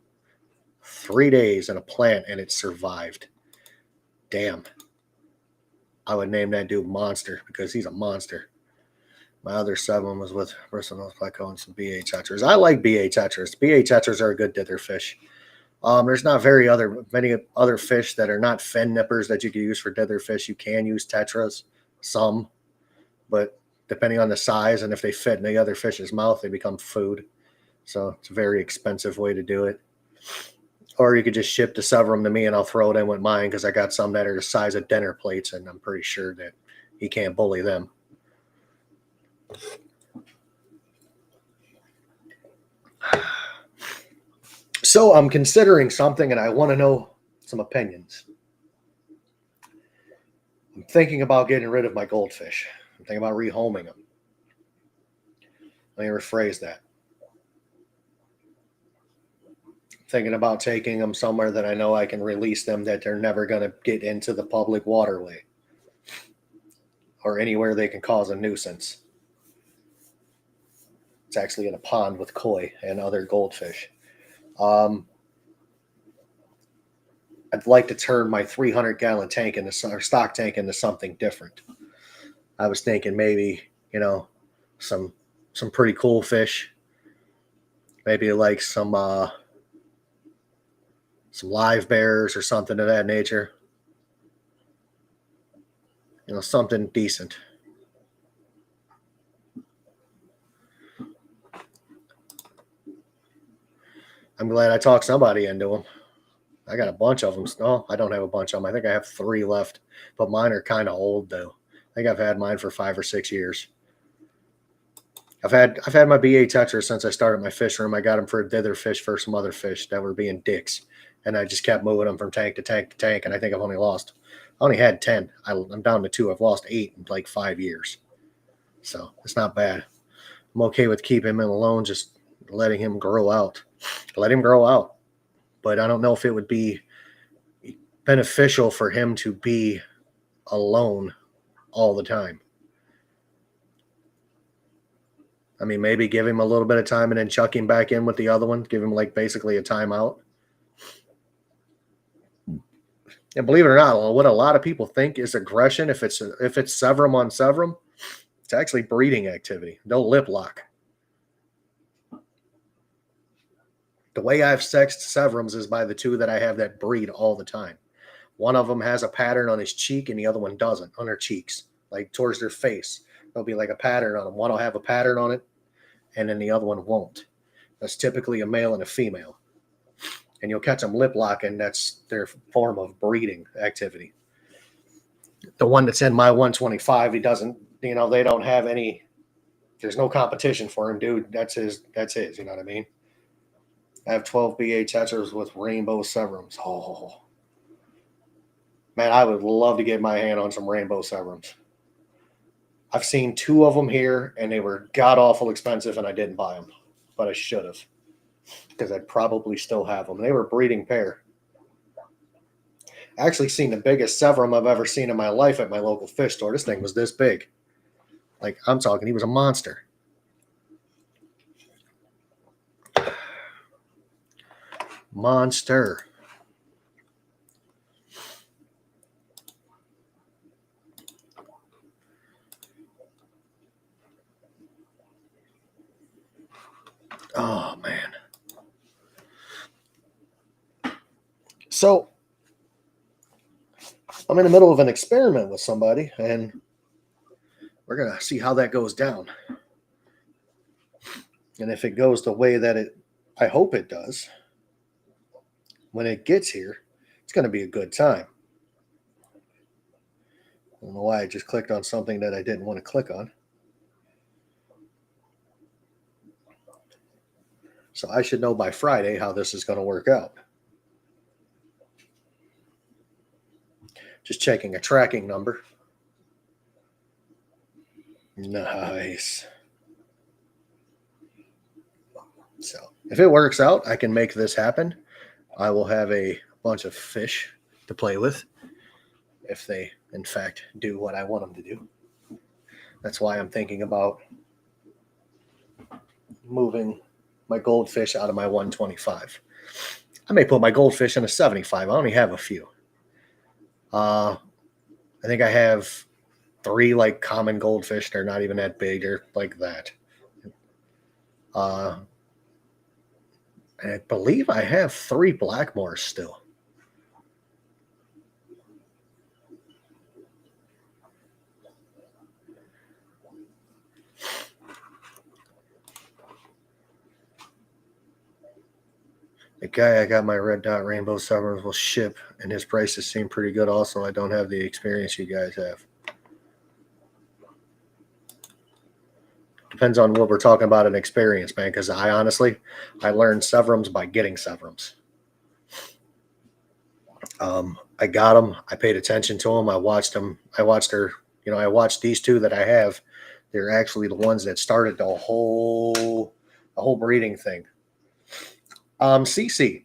3 days in a plant and it survived. Damn. I would name that dude Monster because he's a monster. My other 7 was with Bristol Plateau and some BA Tetras. I like BA Tetras. BA Tetras are a good dither fish. There's not many other fish that are not fin nippers that you can use for dither fish. You can use Tetras, some, but depending on the size and if they fit in the other fish's mouth, they become food. So it's a very expensive way to do it. Or you could just ship the Severum to me and I'll throw it in with mine because I got some that are the size of dinner plates and I'm pretty sure that he can't bully them. So I'm considering something and I want to know some opinions. I'm thinking about getting rid of my goldfish. I'm thinking about rehoming them. Let me rephrase that. Thinking about taking them somewhere that I know I can release them, that they're never going to get into the public waterway or anywhere they can cause a nuisance. It's actually in a pond with koi and other goldfish. I'd like to turn my 300-gallon tank or stock tank into something different. I was thinking maybe, some pretty cool fish, maybe like some live bears or something of that nature. Something decent. I'm glad I talked somebody into them. I got a bunch of them. No, I don't have a bunch of them. I think I have 3 left, but mine are kind of old though. I think I've had mine for 5 or 6 years. I've had my BA Tetra since I started my fish room. I got them for a dither fish for some other fish that were being dicks, and I just kept moving them from tank to tank to tank. And I think I've only had 10. I'm down to 2. I've lost 8 in like 5 years, so it's not bad. I'm okay with keeping him alone, just letting him grow out. Let him grow out. But I don't know if it would be beneficial for him to be alone all the time. I mean, maybe give him a little bit of time and then chuck him back in with the other one. Give him like basically a timeout. And believe it or not, what a lot of people think is aggression, if it's Severum on Severum, it's actually breeding activity. They'll lip lock. The way I've sexed Severums is by the 2 that I have that breed all the time. One of them has a pattern on his cheek and the other one doesn't, on their cheeks, like towards their face. There'll be like a pattern on them. One will have a pattern on it and then the other one won't. That's typically a male and a female. And you'll catch them lip locking. That's their form of breeding activity. The one that's in my 125, he doesn't, they don't have any, there's no competition for him, dude. That's his, you know what I mean? I have 12 BA Tetras with rainbow Severums. Oh, man, I would love to get my hand on some rainbow Severums. I've seen 2 of them here, and they were god-awful expensive, and I didn't buy them. But I should have, because I'd probably still have them. They were a breeding pair. I actually seen the biggest Severum I've ever seen in my life at my local fish store. This thing was this big. Like, I'm talking, he was a monster. monster. Oh, man. So, I'm in the middle of an experiment with somebody, and we're going to see how that goes down. And if it goes the way that I hope it does, when it gets here, it's going to be a good time. I don't know why I just clicked on something that I didn't want to click on. So I should know by Friday how this is going to work out. Just checking a tracking number. Nice. So if it works out, I can make this happen. I will have a bunch of fish to play with if they, in fact, do what I want them to do. That's why I'm thinking about moving my goldfish out of my 125. I may put my goldfish in a 75. I only have a few. I think I have 3 like common goldfish. They're not even that big. They're like that. And I believe I have 3 Blackmores still. The guy I got my red dot rainbow summers will ship, and his prices seem pretty good. Also, I don't have the experience you guys have. Depends on what we're talking about in experience, man, because I learned Severums by getting Severums. I got them. I paid attention to them. I watched them. I watched these 2 that I have. They're actually the ones that started the whole breeding thing. CC,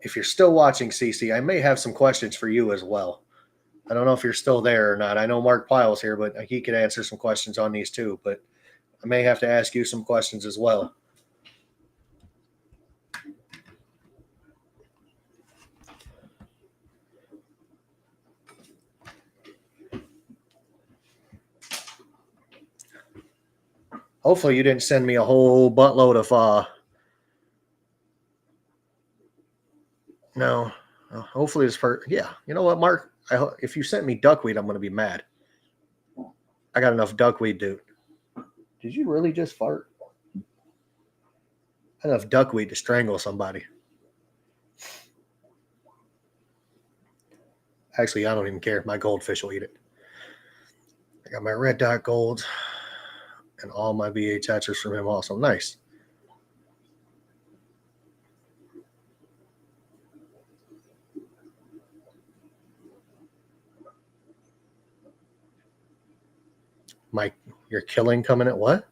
if you're still watching, CC, I may have some questions for you as well. I don't know if you're still there or not. I know Mark Piles here, but he could answer some questions on these too. But I may have to ask you some questions as well. Hopefully you didn't send me a whole buttload of no. Hopefully it's for yeah. You know what, Mark? If you sent me duckweed, I'm going to be mad. I got enough duckweed, dude. Did you really just fart? Enough duckweed to strangle somebody. Actually, I don't even care. My goldfish will eat it. I got my red dot golds and all my BH hatchers from him also. Nice. Mike, your killing coming at what?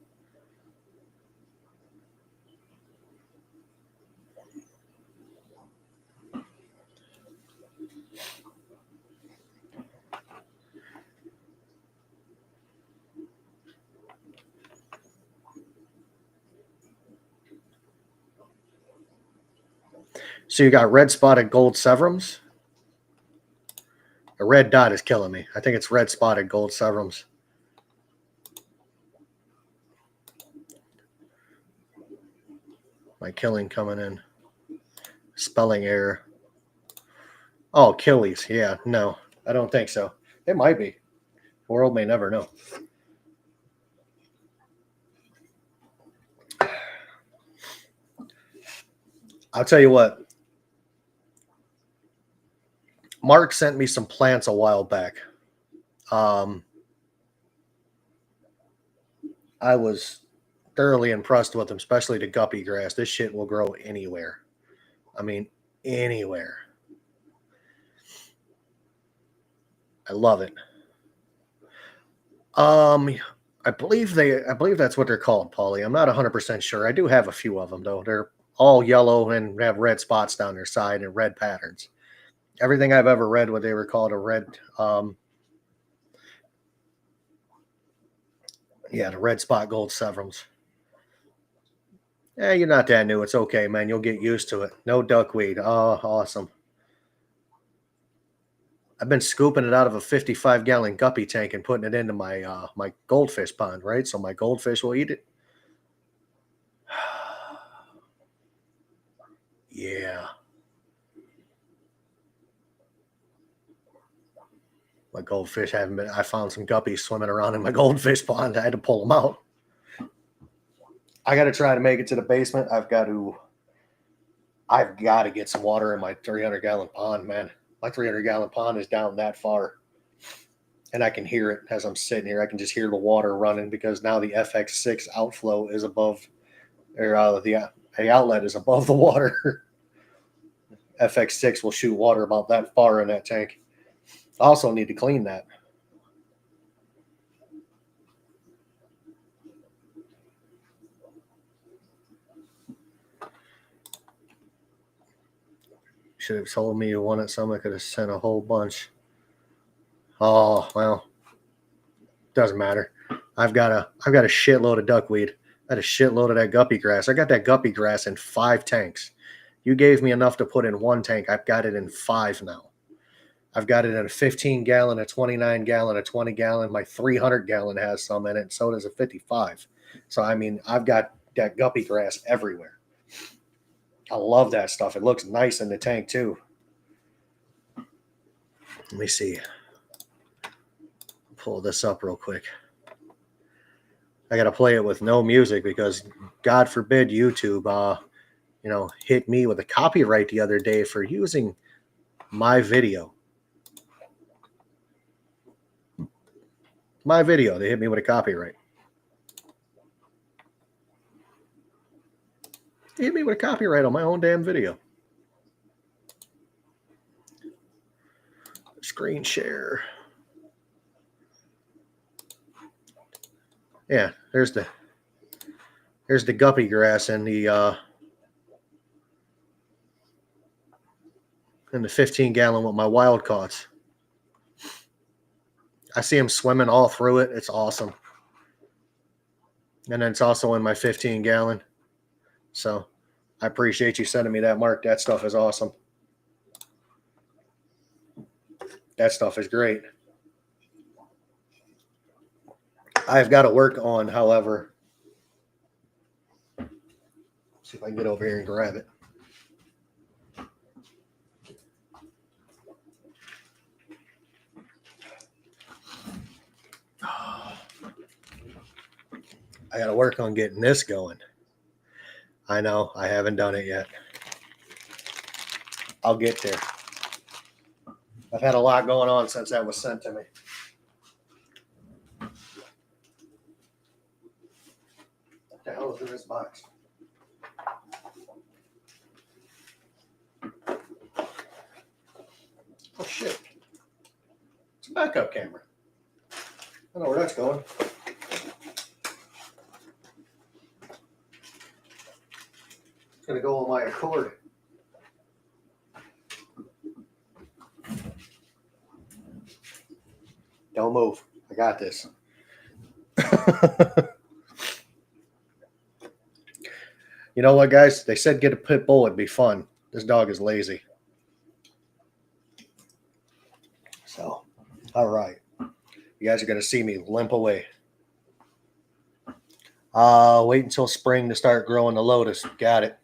So you got red spotted gold Severums. The red dot is killing me. I think it's red spotted gold Severums. My killing coming in. Spelling error. Oh, Achilles. Yeah, no, I don't think so. It might be. The world may never know. I'll tell you what. Mark sent me some plants a while back. I was thoroughly impressed with them, especially the guppy grass. This shit will grow anywhere. I mean, anywhere. I love it. I believe that's what they're called, Paulie. I'm not 100% sure. I do have a few of them though. They're all yellow and have red spots down their side and red patterns. Everything I've ever read, what they were called, a red. The red spot gold Severums. You're not that new. It's okay, man. You'll get used to it. No duckweed. Oh, awesome. I've been scooping it out of a 55-gallon guppy tank and putting it into my goldfish pond, right? So my goldfish will eat it. Yeah. My goldfish haven't been. I found some guppies swimming around in my goldfish pond. I had to pull them out. I got to try to make it to the basement. I've got to get some water in my 300-gallon pond, man. My 300-gallon pond is down that far, and I can hear it as I'm sitting here. I can just hear the water running because now the FX6 outflow is above, or the outlet is above the water. FX6 will shoot water about that far in that tank. I also need to clean that. Should have told me you wanted some. I could have sent a whole bunch. Oh, well, doesn't matter. I've got a shitload of duckweed. I had a shitload of that guppy grass. I got that guppy grass in 5 tanks. You gave me enough to put in 1 tank. I've got it in 5 now. I've got it in a 15-gallon, a 29-gallon, a 20-gallon. My 300-gallon has some in it. So does a 55. So, I mean, I've got that guppy grass everywhere. I love that stuff. It looks nice in the tank, too. Let me see. Pull this up real quick. I got to play it with no music because, God forbid, YouTube, hit me with a copyright the other day for using my video. They hit me with a copyright. They hit me with a copyright on my own damn video. Screen share. Yeah, there's the guppy grass and the 15-gallon with my wild caughts. I see them swimming all through it. It's awesome. And then it's also in my 15-gallon. So I appreciate you sending me that, Mark. That stuff is awesome. That stuff is great. I've got to work on, however, see if I can get over here and grab it. I got to work on getting this going. I know, I haven't done it yet. I'll get there. I've had a lot going on since that was sent to me. What the hell is in this box? Oh, shit. It's a backup camera. I don't know where that's going. It's going to go on my Accord. Don't move. I got this. You know what, guys? They said get a pit bull. It'd be fun. This dog is lazy. So, all right. You guys are going to see me limp away. Wait until spring to start growing the lotus. Got it.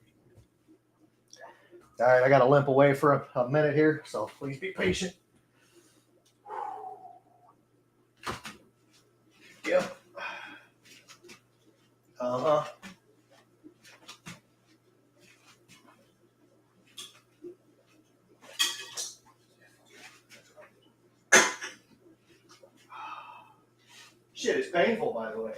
All right, I got to limp away for a minute here, so please be patient. Yep. Uh-huh. Shit, it's painful, by the way.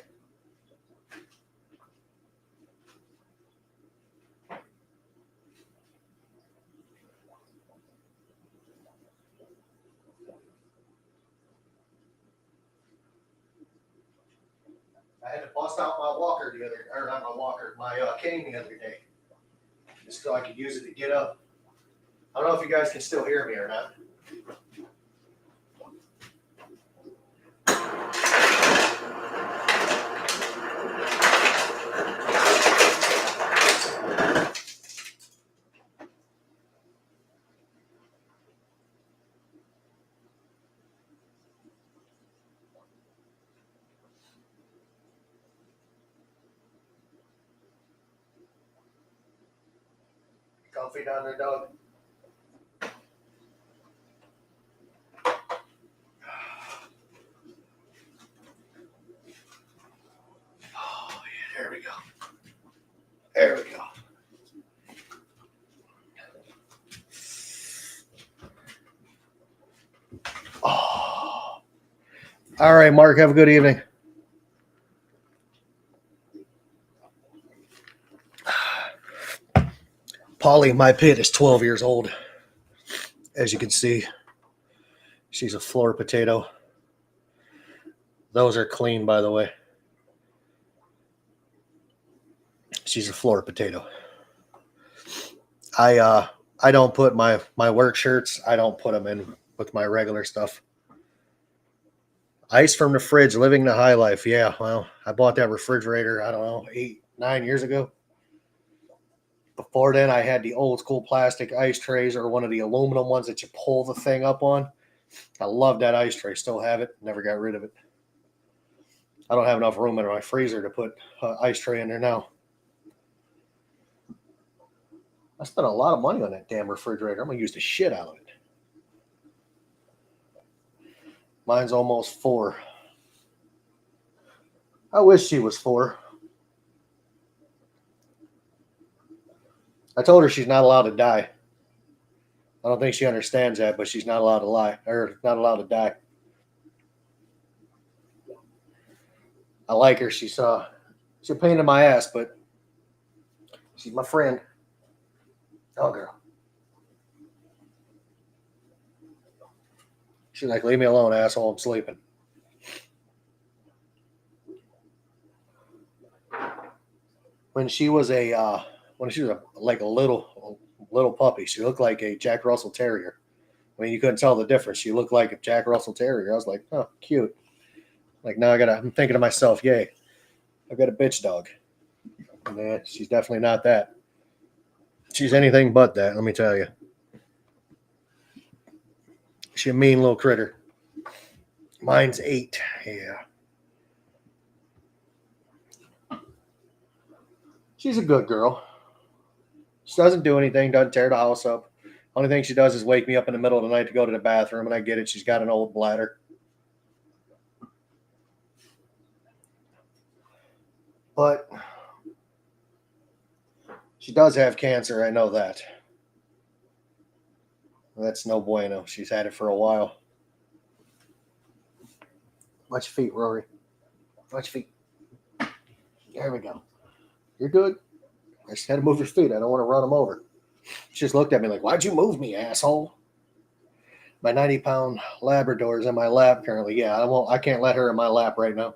I had to bust out my walker my cane the other day, just so I could use it to get up. I don't know if you guys can still hear me or not. Stuffy down there, dog. Oh, yeah, there we go. There we go. Oh. All right, Mark, have a good evening. Polly, my pit, is 12 years old. As you can see, she's a floor potato. Those are clean, by the way. She's a floor potato. I don't put my work shirts, I don't put them in with my regular stuff. Ice from the fridge, living the high life. Yeah, well, I bought that refrigerator, I don't know, 8-9 years ago. Before then, I had the old school plastic ice trays or one of the aluminum ones that you pull the thing up on. I love that ice tray. Still have it. Never got rid of it. I don't have enough room in my freezer to put ice tray in there now. I spent a lot of money on that damn refrigerator. I'm going to use the shit out of it. Mine's almost 4. I wish she was 4. I told her she's not allowed to die. I don't think she understands that, but she's not allowed to lie, or not allowed to die. I like her. She's a pain in my ass, but she's my friend. Oh, girl. She's like, leave me alone, asshole. I'm sleeping. When she was a little puppy, she looked like a Jack Russell Terrier. I mean, you couldn't tell the difference. She looked like a Jack Russell Terrier. I was like, oh, cute. Like, now I'm thinking to myself, yay, I've got a bitch dog. Nah, she's definitely not that. She's anything but that, let me tell you. She's a mean little critter. Mine's 8. Yeah. She's a good girl. She doesn't do anything, doesn't tear the house up. Only thing she does is wake me up in the middle of the night to go to the bathroom, and I get it. She's got an old bladder. But she does have cancer. I know that. That's no bueno. She's had it for a while. Watch your feet, Rory. Watch your feet. There we go. You're good. I just had to move your feet. I don't want to run them over. She just looked at me like, why'd you move me, asshole? My 90-pound Labrador is in my lap currently. Yeah, I can't let her in my lap right now.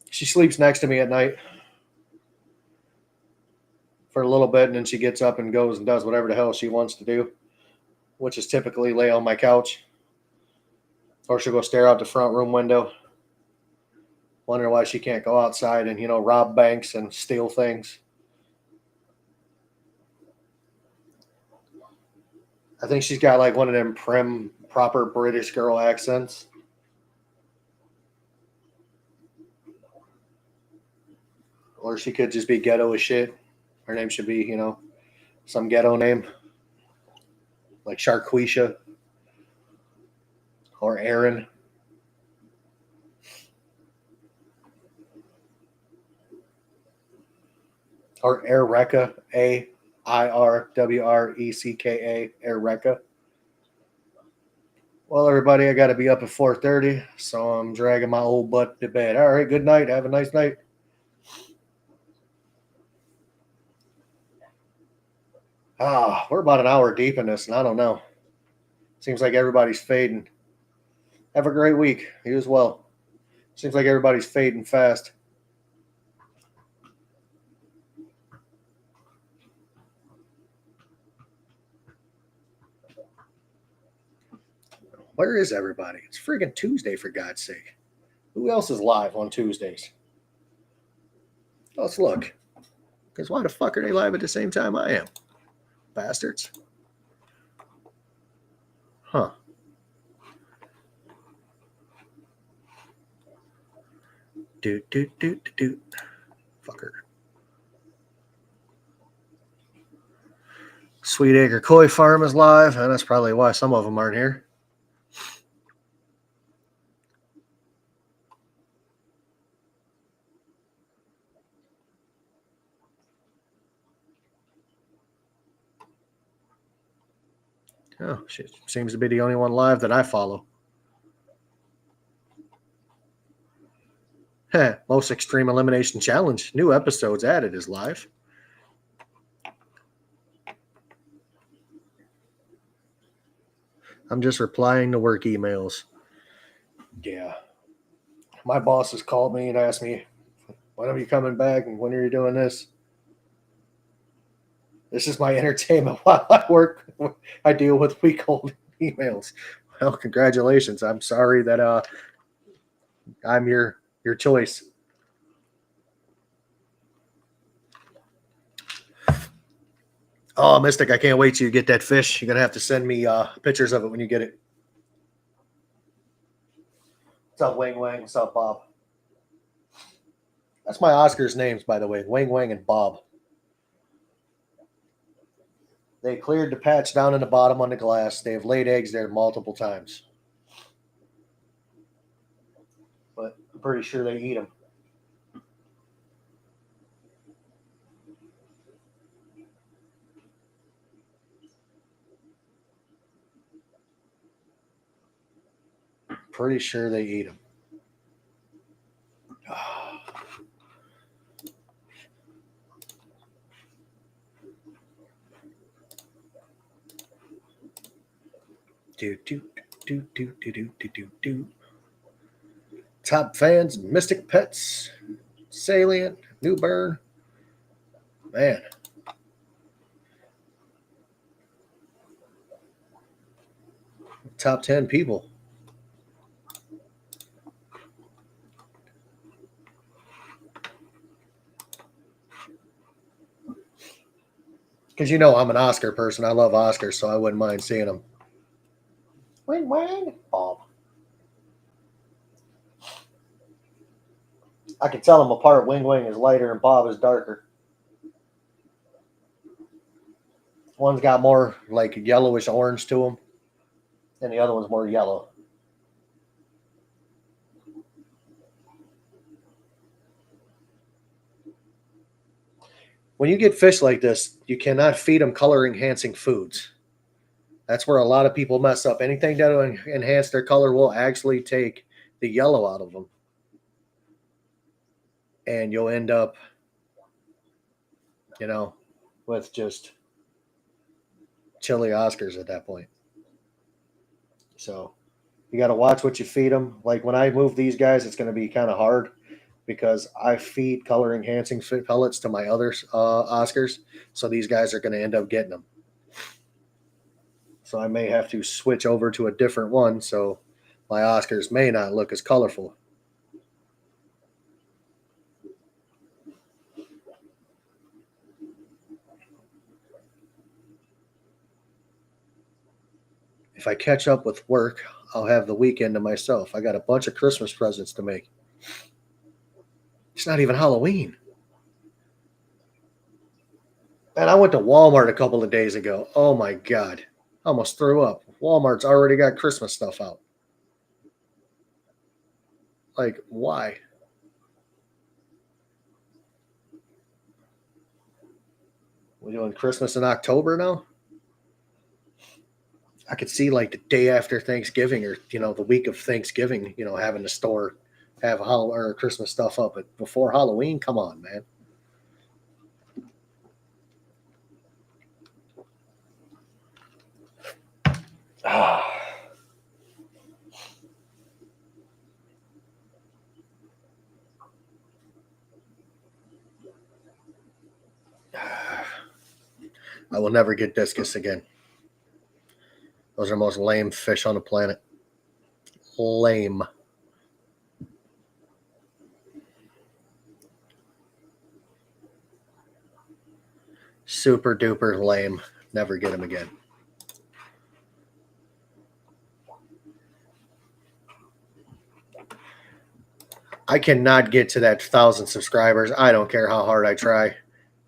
She sleeps next to me at night for a little bit, and then she gets up and goes and does whatever the hell she wants to do, which is typically lay on my couch. Or she'll go stare out the front room window, wonder why she can't go outside and, rob banks and steal things. I think she's got like one of them prim, proper British girl accents. Or she could just be ghetto as shit. Her name should be, some ghetto name. Like Sharquisha. Or Aaron. Or Airwrecka. AIRWRECKA. Airwrecka. Well, everybody, I got to be up at 4:30, so I'm dragging my old butt to bed. All right, good night. Have a nice night. We're about an hour deep in this, and I don't know. Seems like everybody's fading. Have a great week. You as well. Seems like everybody's fading fast. Where is everybody? It's friggin' Tuesday, for God's sake. Who else is live on Tuesdays? Let's look. Because why the fuck are they live at the same time I am? Bastards. Huh. Doot. Fucker. Sweet Acre Koi Farm is live, and that's probably why some of them aren't here. Oh, she seems to be the only one live that I follow. Most Extreme Elimination Challenge. New episodes added is live. I'm just replying to work emails. Yeah. My boss has called me and asked me, when are you coming back and when are you doing this? This is my entertainment while I work. I deal with week-old emails. Well, congratulations. I'm sorry that I'm your choice. Oh, Mystic, I can't wait till you get that fish. You're going to have to send me pictures of it when you get it. What's up, Wang Wang? What's up, Bob? That's my Oscars names, by the way. Wang Wang and Bob. They cleared the patch down in the bottom on the glass. They have laid eggs there multiple times. But I'm pretty sure they eat them. Pretty sure they eat them. Do. Top fans, Mystic Pets, Salient, New Bern. Man. Top 10 people. Because you know I'm an Oscar person. I love Oscars, so I wouldn't mind seeing them. Wing Wang, Bob. I can tell them apart. Wing Wang is lighter and Bob is darker. One's got more like yellowish orange to them, and the other one's more yellow. When you get fish like this, you cannot feed them color enhancing foods. That's where a lot of people mess up. Anything that will enhance their color will actually take the yellow out of them. And you'll end up, with just chili Oscars at that point. So you got to watch what you feed them. Like when I move these guys, it's going to be kind of hard because I feed color enhancing pellets to my other Oscars. So these guys are going to end up getting them. So I may have to switch over to a different one. So my Oscars may not look as colorful. If I catch up with work, I'll have the weekend to myself. I got a bunch of Christmas presents to make. It's not even Halloween. And I went to Walmart a couple of days ago. Oh my God. I almost threw up. Walmart's already got Christmas stuff out. Like, why? We're doing Christmas in October now? I could see like the day after Thanksgiving or, the week of Thanksgiving, having the store have Christmas stuff up. But before Halloween, come on, man. I will never get discus again. Those are the most lame fish on the planet. Lame. Super duper lame. Never get them again. I cannot get to that 1,000 subscribers. I don't care how hard I try.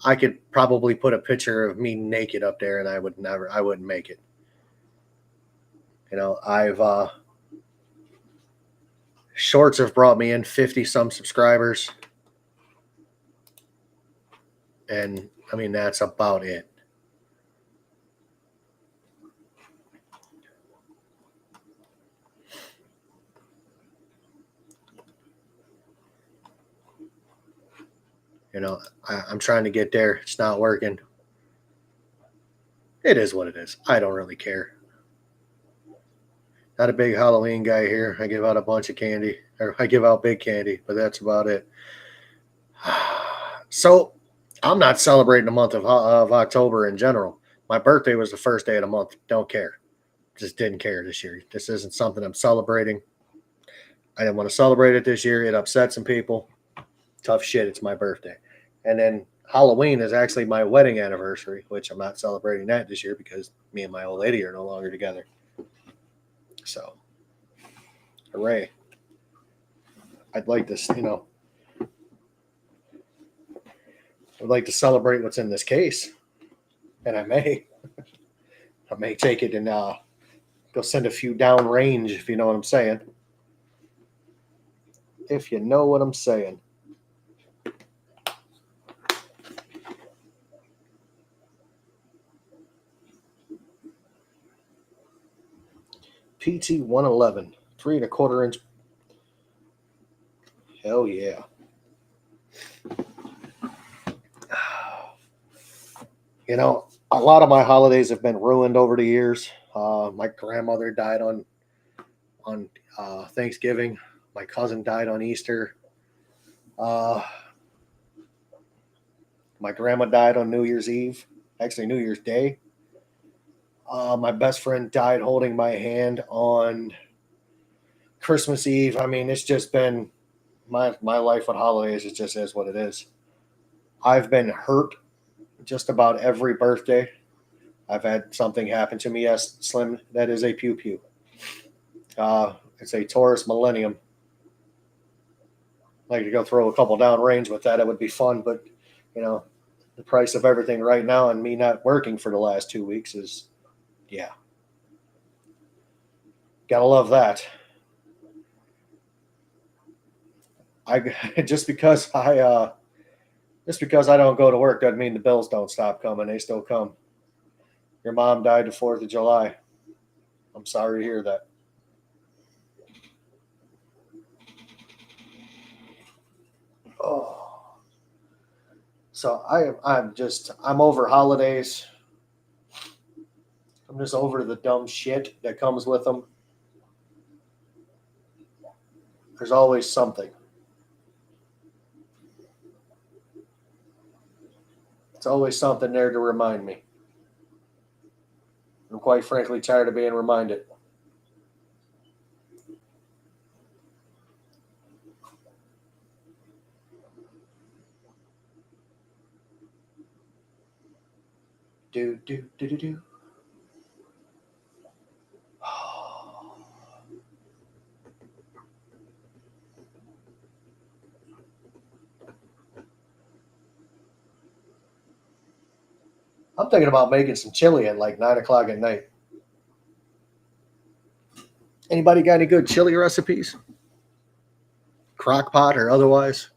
I could probably put a picture of me naked up there, and I wouldn't make it. I've shorts have brought me in 50 some subscribers, and I mean that's about it. I'm trying to get there. It's not working. It is what it is. I don't really care. Not a big Halloween guy here. I give out a bunch of candy, or I give out big candy, but that's about it. So I'm not celebrating the month of October in general. My birthday was the first day of the month. Don't care. Just didn't care this year. This isn't something I'm celebrating. I didn't want to celebrate it this year. It upset some people. Tough shit. It's my birthday. And then Halloween is actually my wedding anniversary, which I'm not celebrating that this year because me and my old lady are no longer together. So, hooray. I'd like this, I'd like to celebrate what's in this case. And I may take it and go send a few down range, if you know what I'm saying. If you know what I'm saying. PT 111, 3 1/4 inch. Hell yeah. A lot of my holidays have been ruined over the years. My grandmother died on Thanksgiving. My cousin died on Easter. My grandma died on New Year's Eve. Actually, New Year's Day. My best friend died holding my hand on Christmas Eve. I mean, it's just been my life with holidays. It just is what it is. I've been hurt just about every birthday. I've had something happen to me. Yes, Slim, that is a pew pew. It's a Taurus Millennium. I'd like to go throw a couple down range with that. It would be fun, but the price of everything right now and me not working for the last 2 weeks is, yeah. Gotta love that. Just because I don't go to work doesn't mean the bills don't stop coming. They still come. Your mom died the 4th of July. I'm sorry to hear that. Oh. So I'm over holidays. I'm just over the dumb shit that comes with them. There's always something. It's always something there to remind me. I'm quite frankly tired of being reminded. Do. I'm thinking about making some chili at like 9 o'clock at night. Anybody got any good chili recipes? Crock pot or otherwise?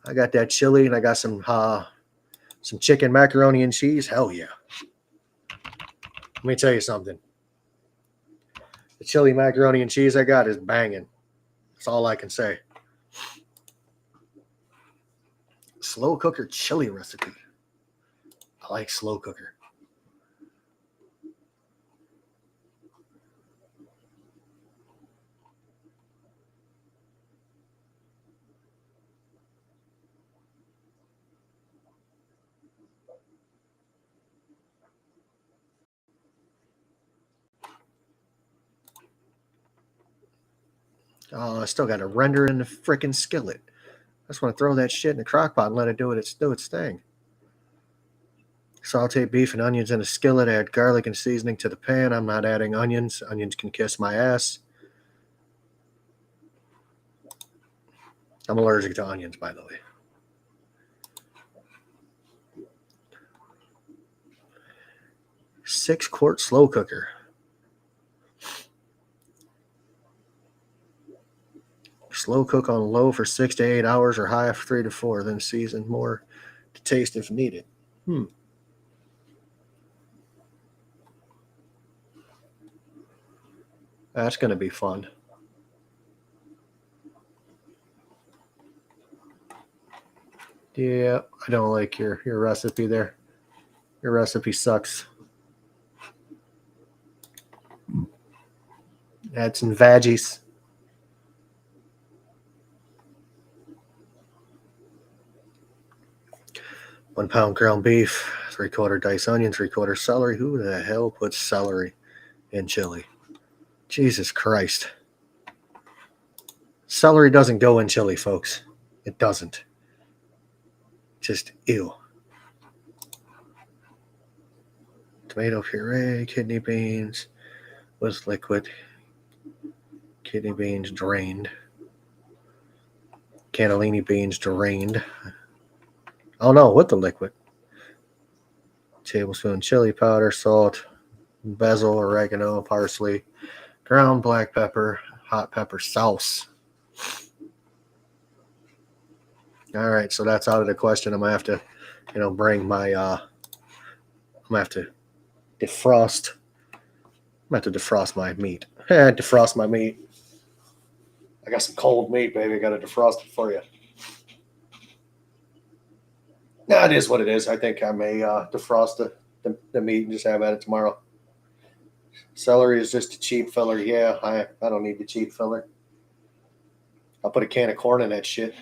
I got that chili and I got some chicken macaroni and cheese. Hell yeah. Let me tell you something. The chili macaroni and cheese I got is banging. That's all I can say. Slow cooker chili recipe. I like slow cooker. Oh, I still got to render in the freaking skillet. I just want to throw that shit in the crock pot and let it do its thing. Saute beef and onions in a skillet. Add garlic and seasoning to the pan. I'm not adding onions. Onions can kiss my ass. I'm allergic to onions, by the way. 6-quart slow cooker. Slow cook on low for 6 to 8 hours or high for 3 to 4, then season more to taste if needed. That's going to be fun. Yeah, I don't like your recipe there. Your recipe sucks. Add some veggies. One pound ground beef, 3/4 diced onion, 3/4 celery. Who the hell puts celery in chili? Jesus Christ. Celery doesn't go in chili, folks. It doesn't. Just ew. Tomato puree, kidney beans with liquid. Kidney beans drained. Cannellini beans drained. Oh no, with the liquid. Tablespoon chili powder, salt, basil, oregano, parsley, ground black pepper, hot pepper sauce. All right, so that's out of the question. I'm gonna have to, bring my. I'm gonna have to defrost. I'm gonna have to defrost my meat. Defrost my meat. I got some cold meat, baby. I got to defrost it for you. No, it is what it is. I think I may defrost the meat and just have at it tomorrow. Celery is just a cheap filler. Yeah, I don't need the cheap filler. I'll put a can of corn in that shit.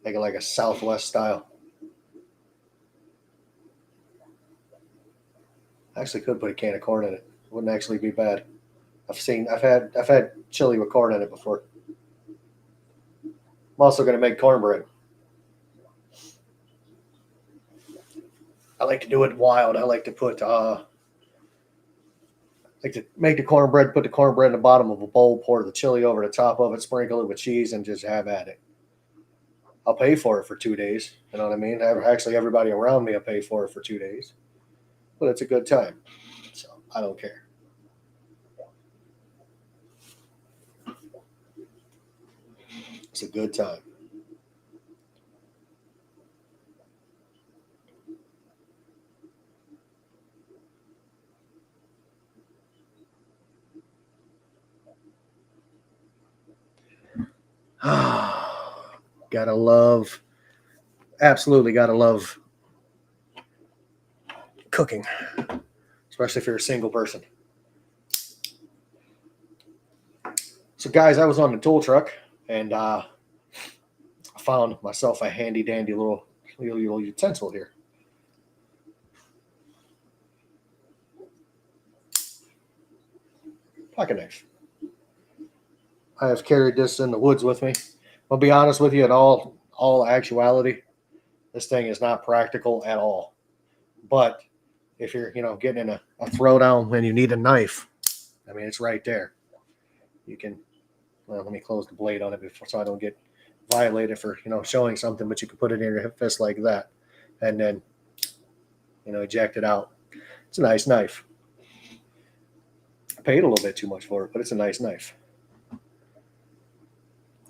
Make it like a Southwest style. I actually could put a can of corn in it. It wouldn't actually be bad. I've had chili with corn in it before. I'm also going to make cornbread. I like to do it wild. I like to make the cornbread, put the cornbread in the bottom of a bowl, pour the chili over the top of it, sprinkle it with cheese, and just have at it. I'll pay for it for 2 days. You know what I mean? Actually, everybody around me will pay for it for 2 days. But it's a good time. So I don't care. It's a good time. Absolutely gotta love cooking, especially if you're a single person. So, guys, I was on the tool truck and I found myself a handy dandy little utensil here. Pocket knife. I have carried this in the woods with me. I'll be honest with you, in all actuality, this thing is not practical at all. But if you're, getting in a throwdown when you need a knife, I mean, it's right there. You can, well, let me close the blade on it so I don't get violated for, showing something, but you can put it in your fist like that and then, eject it out. It's a nice knife. I paid a little bit too much for it, but it's a nice knife.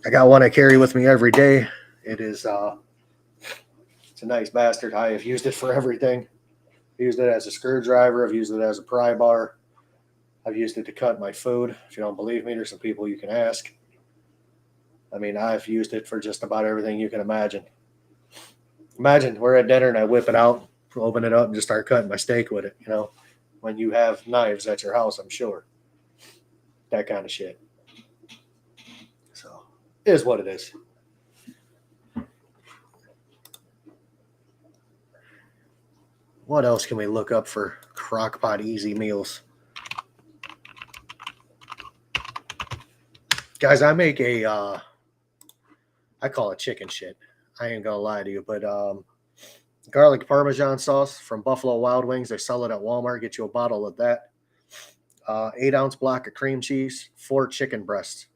I got one I carry with me every day. It's a nice bastard. I have used it for everything. I've used it as a screwdriver. I've used it as a pry bar. I've used it to cut my food. If you don't believe me, there's some people you can ask. I mean, I've used it for just about everything you can imagine. Imagine we're at dinner and I whip it out, open it up, and just start cutting my steak with it. When you have knives at your house, I'm sure. That kind of shit. So, it is what it is. What else can we look up for crockpot easy meals? Guys, I make I call it chicken shit. I ain't gonna lie to you, but garlic Parmesan sauce from Buffalo Wild Wings. They sell it at Walmart. Get you a bottle of that. 8-ounce block of cream cheese, 4 chicken breasts,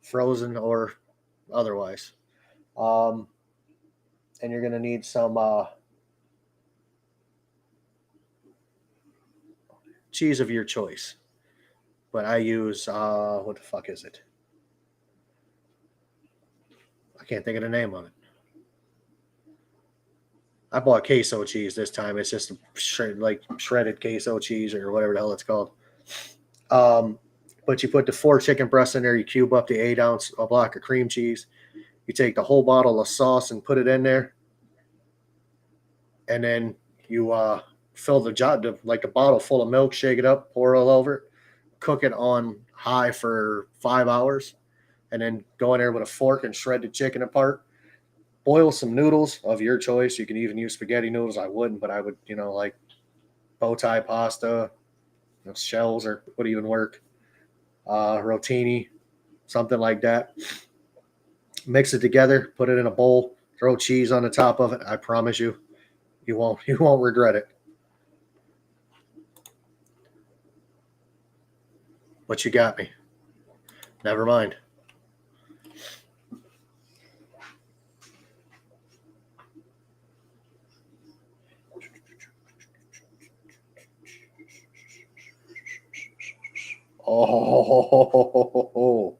frozen or otherwise. And you're gonna need some cheese of your choice. But I use, what the fuck is it? I can't think of the name of it. I bought queso cheese this time. It's just shredded queso cheese or whatever the hell it's called. But you put the 4 chicken breasts in there. You cube up the 8-ounce block of cream cheese. You take the whole bottle of sauce and put it in there, and then you fill the bottle full of milk, shake it up, pour it all over it, cook it on high for 5 hours, and then go in there with a fork and shred the chicken apart. Boil some noodles of your choice. You can even use spaghetti noodles. I wouldn't, but I would, like bow tie pasta, shells or would even work. Rotini, something like that. Mix it together, put it in a bowl, throw cheese on the top of it. I promise you, you won't regret it. But you got me. Never mind. Oh, oh.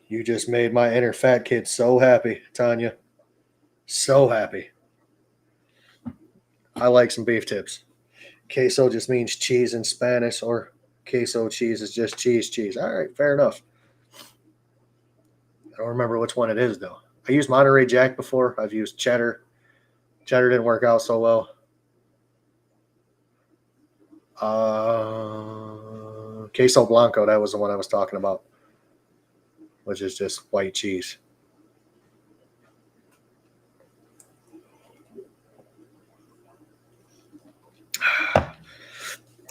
You just made my inner fat kid so happy, Tanya. So happy. I like some beef tips. Queso just means cheese in Spanish, or queso cheese is just cheese. All right, fair enough. I don't remember which one it is, though. I used Monterey Jack before. I've used cheddar. Cheddar didn't work out so well. Queso Blanco, that was the one I was talking about, which is just white cheese.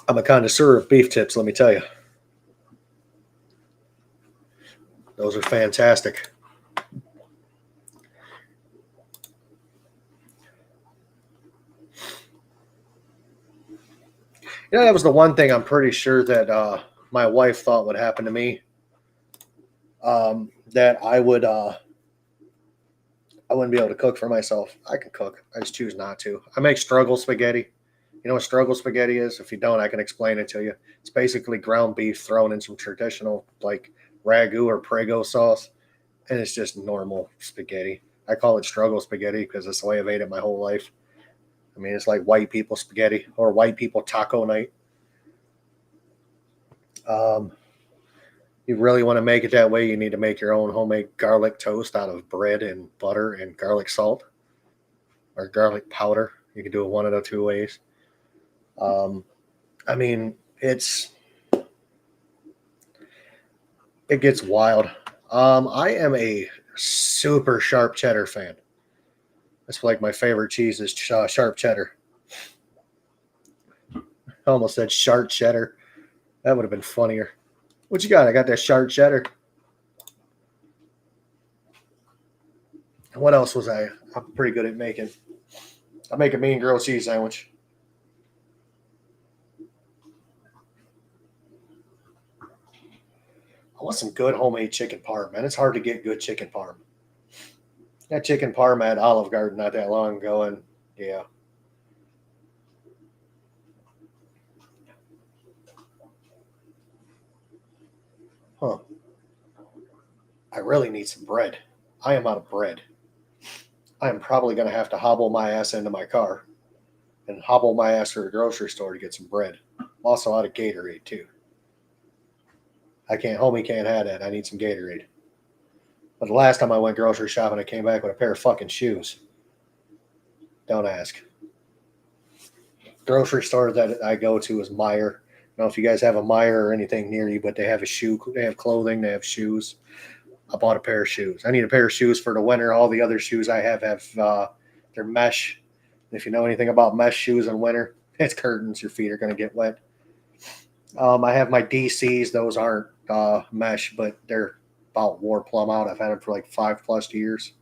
I'm a connoisseur of beef tips, let me tell you. Those are fantastic. That was the one thing I'm pretty sure that my wife thought would happen to me. That I wouldn't be able to cook for myself. I can cook. I just choose not to. I make struggle spaghetti. You know what struggle spaghetti is? If you don't, I can explain it to you. It's basically ground beef thrown in some traditional like ragu or prego sauce, and it's just normal spaghetti. I call it struggle spaghetti because it's the way I've ate it my whole life. I mean, it's like white people spaghetti or white people taco night. You really want to make it that way, you need to make your own homemade garlic toast out of bread and butter and garlic salt or garlic powder. You can do it one of the 2 ways. I mean, it gets wild. I am a super sharp cheddar fan. That's like my favorite cheese is sharp cheddar. I almost said sharp cheddar. That would have been funnier. What you got? I got that sharp cheddar. What else was I'm pretty good at making. I make a mean grilled cheese sandwich. I want some good homemade chicken parm, man. It's hard to get good chicken parm. That chicken parm at Olive Garden not that long ago, and yeah. Huh. I really need some bread. I am out of bread. I am probably going to have to hobble my ass into my car and hobble my ass to the grocery store to get some bread. I'm also out of Gatorade, too. Homie can't have that. I need some Gatorade. But the last time I went grocery shopping, I came back with a pair of fucking shoes. Don't ask. Grocery store that I go to is Meijer. I don't know if you guys have a Meijer or anything near you, but they have they have clothing, they have shoes. I bought a pair of shoes. I need a pair of shoes for the winter. All the other shoes I have they're mesh. If you know anything about mesh shoes in winter, it's curtains. Your feet are going to get wet. I have my DCs. Those aren't mesh, but they're about wore plumb out. I've had them for like 5+ years.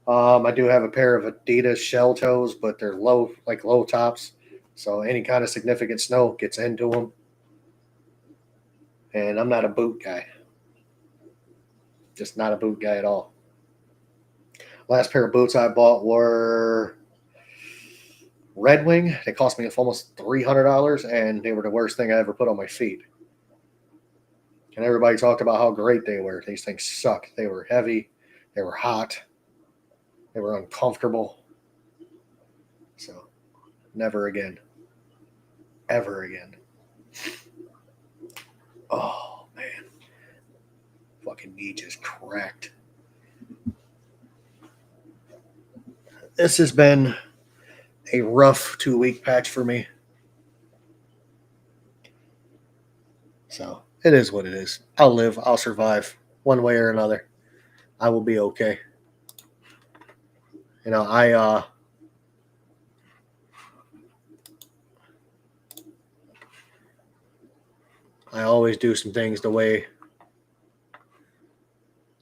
I do have a pair of Adidas shell toes, but they're low, like low tops. So any kind of significant snow gets into them. And I'm not a boot guy. Just not a boot guy at all. Last pair of boots I bought were Red Wing. They cost me almost $300, and they were the worst thing I ever put on my feet. And everybody talked about how great they were. These things suck. They were heavy. They were hot. They were uncomfortable. So, never again. Ever again. Oh, man. Fucking knee just cracked. This has been a rough 2-week patch for me. So, it is what it is. I'll live. I'll survive one way or another. I will be okay. You know, I always do some things the way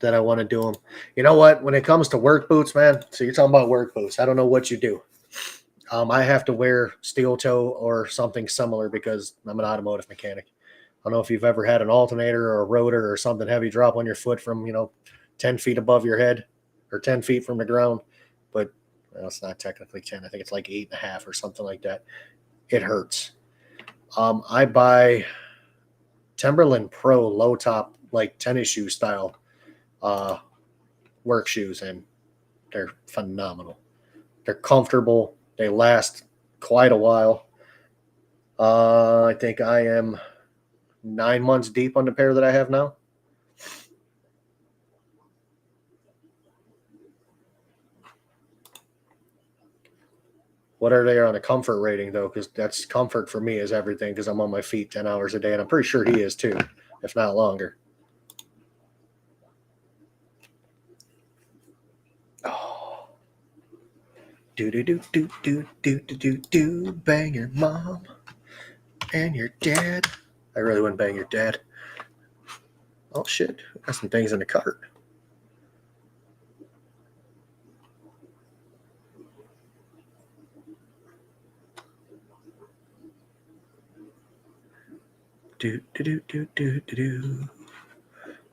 that I want to do them. You know what? When it comes to work boots, man, so you're talking about work boots. I don't know what you do. I have to wear steel toe or something similar because I'm an automotive mechanic. I don't know if you've ever had an alternator or a rotor or something heavy drop on your foot from, 10 feet above your head or 10 feet from the ground. But it's not technically 10. I think it's like 8.5 or something like that. It hurts. I buy Timberland Pro low top, like tennis shoe style work shoes, and they're phenomenal. They're comfortable. They last quite a while. I think I am 9 months deep on the pair that I have now. What are they on a comfort rating, though? Because that's comfort for me is everything because I'm on my feet 10 hours a day, and I'm pretty sure he is too, if not longer. Oh. Do, bang your mom and your dad. I really wouldn't bang your dad. Oh, shit. Got some things in the cart. Do.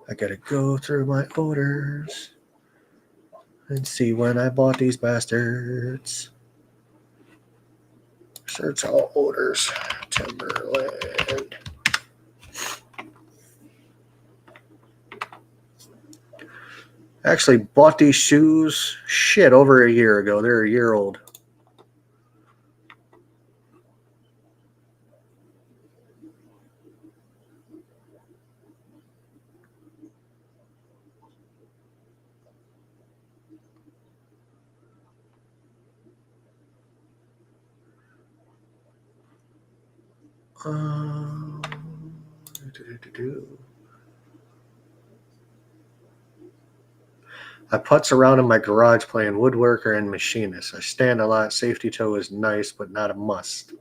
I gotta go through my orders and see when I bought these bastards. Search all orders. Timberland. Actually bought these shoes over a year ago. They're a year old. I putz around in my garage playing woodworker and machinist. I stand a lot. Safety toe is nice, but not a must.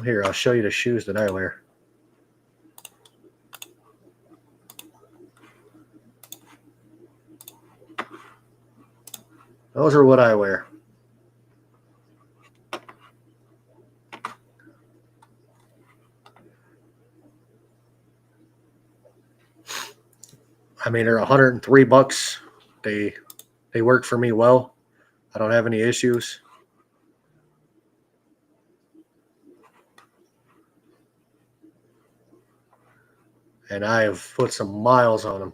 Here, I'll show you the shoes that I wear. Those are what I wear. I mean, they're $103. They work for me well. I don't have any issues. And I have put some miles on them.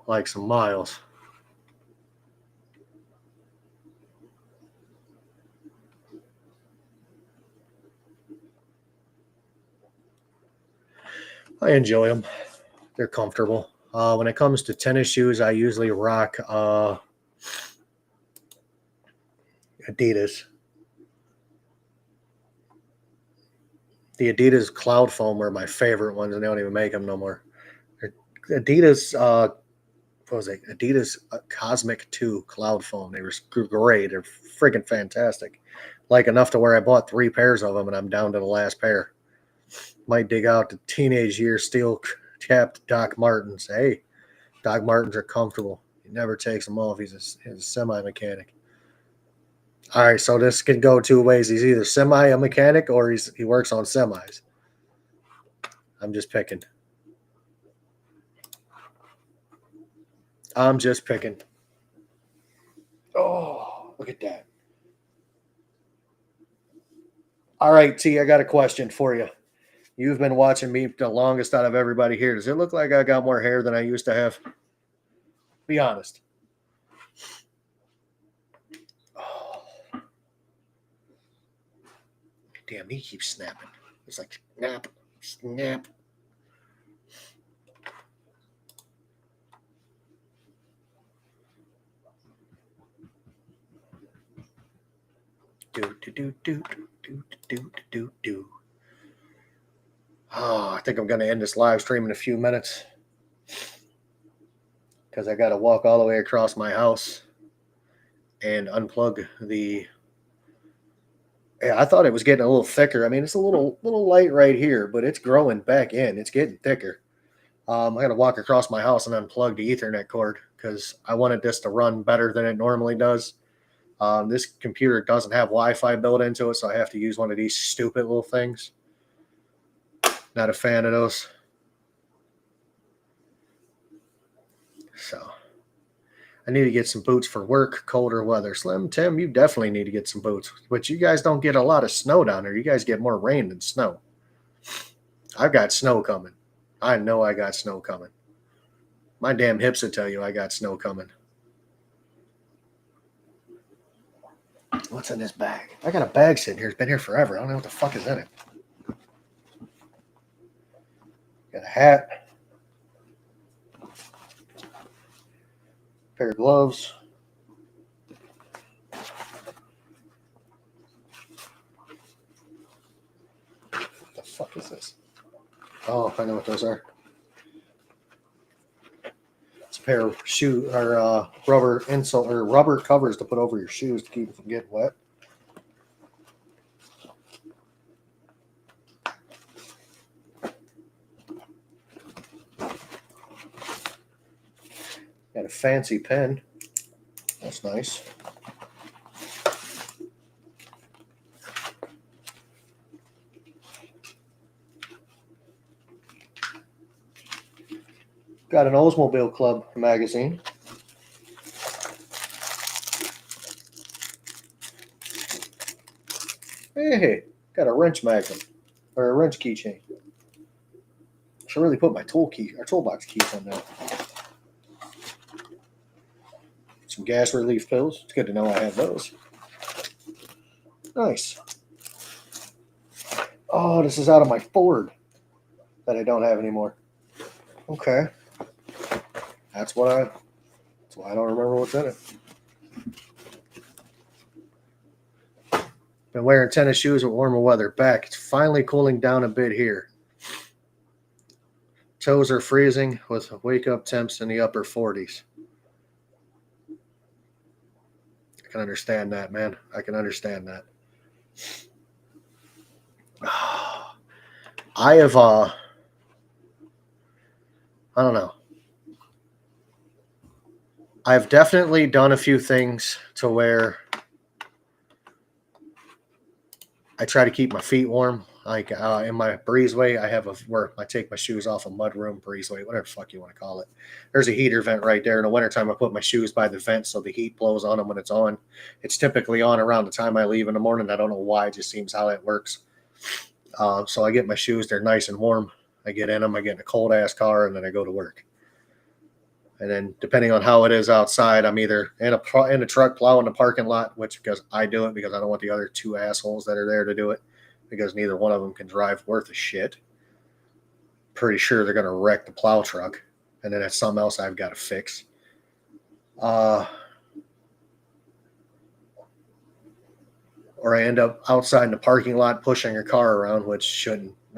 Like some miles. I enjoy them. They're comfortable. When it comes to tennis shoes, I usually rock Adidas. The Adidas Cloud Foam are my favorite ones, and they don't even make them no more. Adidas, what was it? Adidas Cosmic 2 Cloud Foam. They were great. They're freaking fantastic. Like enough to where I bought 3 pairs of them, and I'm down to the last pair. Might dig out the teenage year steel capped Doc Martens. Hey, Doc Martens are comfortable. He never takes them off. He's a semi-mechanic. All right, so this can go two ways. He's either a mechanic or he works on semis. I'm just picking. Oh, look at that. All right, T, I got a question for you. You've been watching me the longest out of everybody here. Does it look like I got more hair than I used to have? Be honest. Oh. Damn, he keeps snapping. It's like snap, snap. Do. Oh, I think I'm going to end this live stream in a few minutes because I got to walk all the way across my house and unplug the. Yeah, I thought it was getting a little thicker. I mean, it's a little light right here, but it's growing back in. It's getting thicker. I got to walk across my house and unplug the Ethernet cord because I wanted this to run better than it normally does. This computer doesn't have Wi-Fi built into it, so I have to use one of these stupid little things. Not a fan of those. So I need to get some boots for work, colder weather. Slim Tim, you definitely need to get some boots. But you guys don't get a lot of snow down there. You guys get more rain than snow. I've got snow coming. I know I got snow coming. My damn hips will tell you I got snow coming. What's in this bag? I got a bag sitting here. It's been here forever. I don't know what the fuck is in it. Got a hat. Pair of gloves. What the fuck is this? Oh, I know what those are. It's a pair of rubber insole or rubber covers to put over your shoes to keep them from getting wet. Got a fancy pen. That's nice. Got an Oldsmobile Club magazine. Hey, got a wrench magnum or a wrench keychain. Should really put my toolbox keys on that. Some gas relief pills. It's good to know I have those. Nice. Oh, this is out of my Ford that I don't have anymore. Okay. That's why I don't remember what's in it. Been wearing tennis shoes with warmer weather. Back. It's finally cooling down a bit here. Toes are freezing with wake-up temps in the upper 40s. I can understand that, man. I can understand that. I have, I don't know. I've definitely done a few things to where I try to keep my feet warm. Like in my breezeway, I have where I take my shoes off a mudroom breezeway, whatever the fuck you want to call it. There's a heater vent right there. In the wintertime, I put my shoes by the vent so the heat blows on them when it's on. It's typically on around the time I leave in the morning. I don't know why. It just seems how it works. So I get my shoes. They're nice and warm. I get in them. I get in a cold-ass car, and then I go to work. And then depending on how it is outside, I'm either in a truck plowing the parking lot, which because I do it because I don't want the other two assholes that are there to do it because neither one of them can drive worth a shit. Pretty sure they're going to wreck the plow truck. And then that's something else I've got to fix. Or I end up outside in the parking lot pushing a car around, which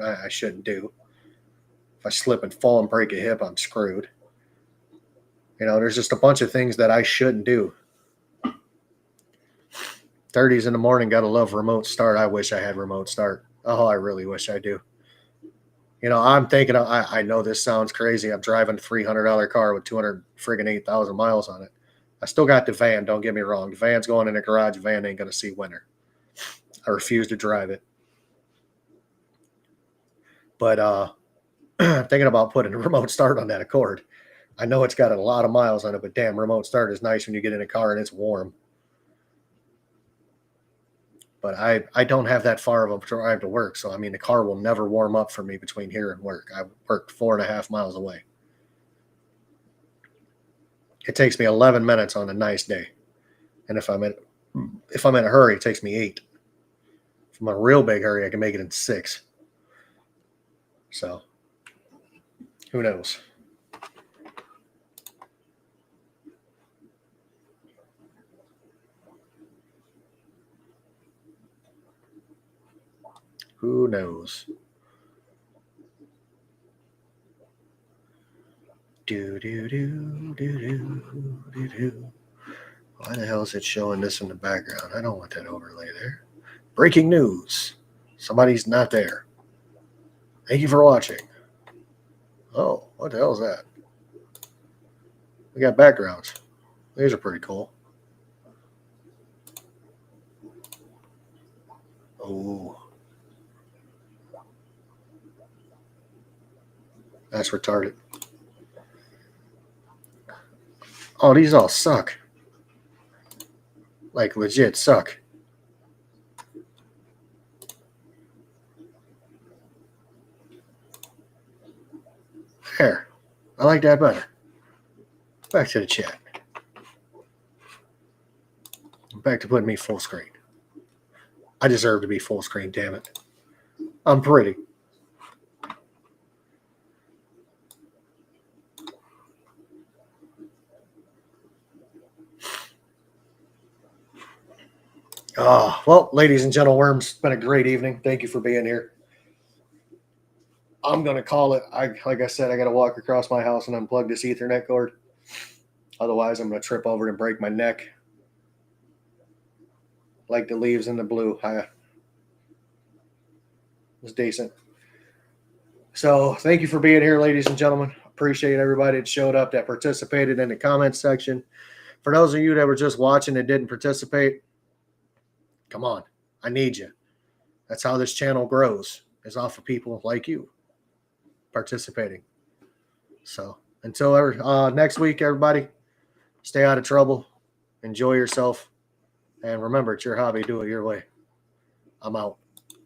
I shouldn't do. If I slip and fall and break a hip, I'm screwed. You know, there's just a bunch of things that I shouldn't do. 30s in the morning, gotta love remote start. I wish I had remote start. Oh, I really wish I do. You know, I'm thinking, I know this sounds crazy. I'm driving a $300 car with 208,000 miles on it. I still got the van. Don't get me wrong. The van's going in the garage. The van ain't going to see winter. I refuse to drive it. But I'm thinking about putting a remote start on that Accord. I know it's got a lot of miles on it, but damn, remote start is nice when you get in a car and it's warm. But I don't have that far of a drive to work. So, I mean, the car will never warm up for me between here and work. I work 4.5 miles away. It takes me 11 minutes on a nice day. And if I'm in a hurry, it takes me 8. If I'm in a real big hurry, I can make it in 6. So, who knows? Who knows? Do do do do do do do. Why the hell is it showing this in the background? I don't want that overlay there. Breaking news. Somebody's not there. Thank you for watching. Oh, what the hell is that? We got backgrounds. These are pretty cool. Oh. That's retarded. Oh, these all suck. Like, legit suck. There. I like that better. Back to the chat. Back to putting me full screen. I deserve to be full screen, damn it. I'm pretty. Oh, well, ladies and gentle worms, it's been a great evening. Thank you for being here. I'm going to call it. Like I said, I got to walk across my house and unplug this Ethernet cord. Otherwise, I'm going to trip over and break my neck. Like the leaves in the blue. It was decent. So thank you for being here, ladies and gentlemen. Appreciate everybody that showed up, that participated in the comments section. For those of you that were just watching and didn't participate, come on. I need you. That's how this channel grows, is off of people like you participating. So until next week, everybody, stay out of trouble. Enjoy yourself. And remember, it's your hobby. Do it your way. I'm out.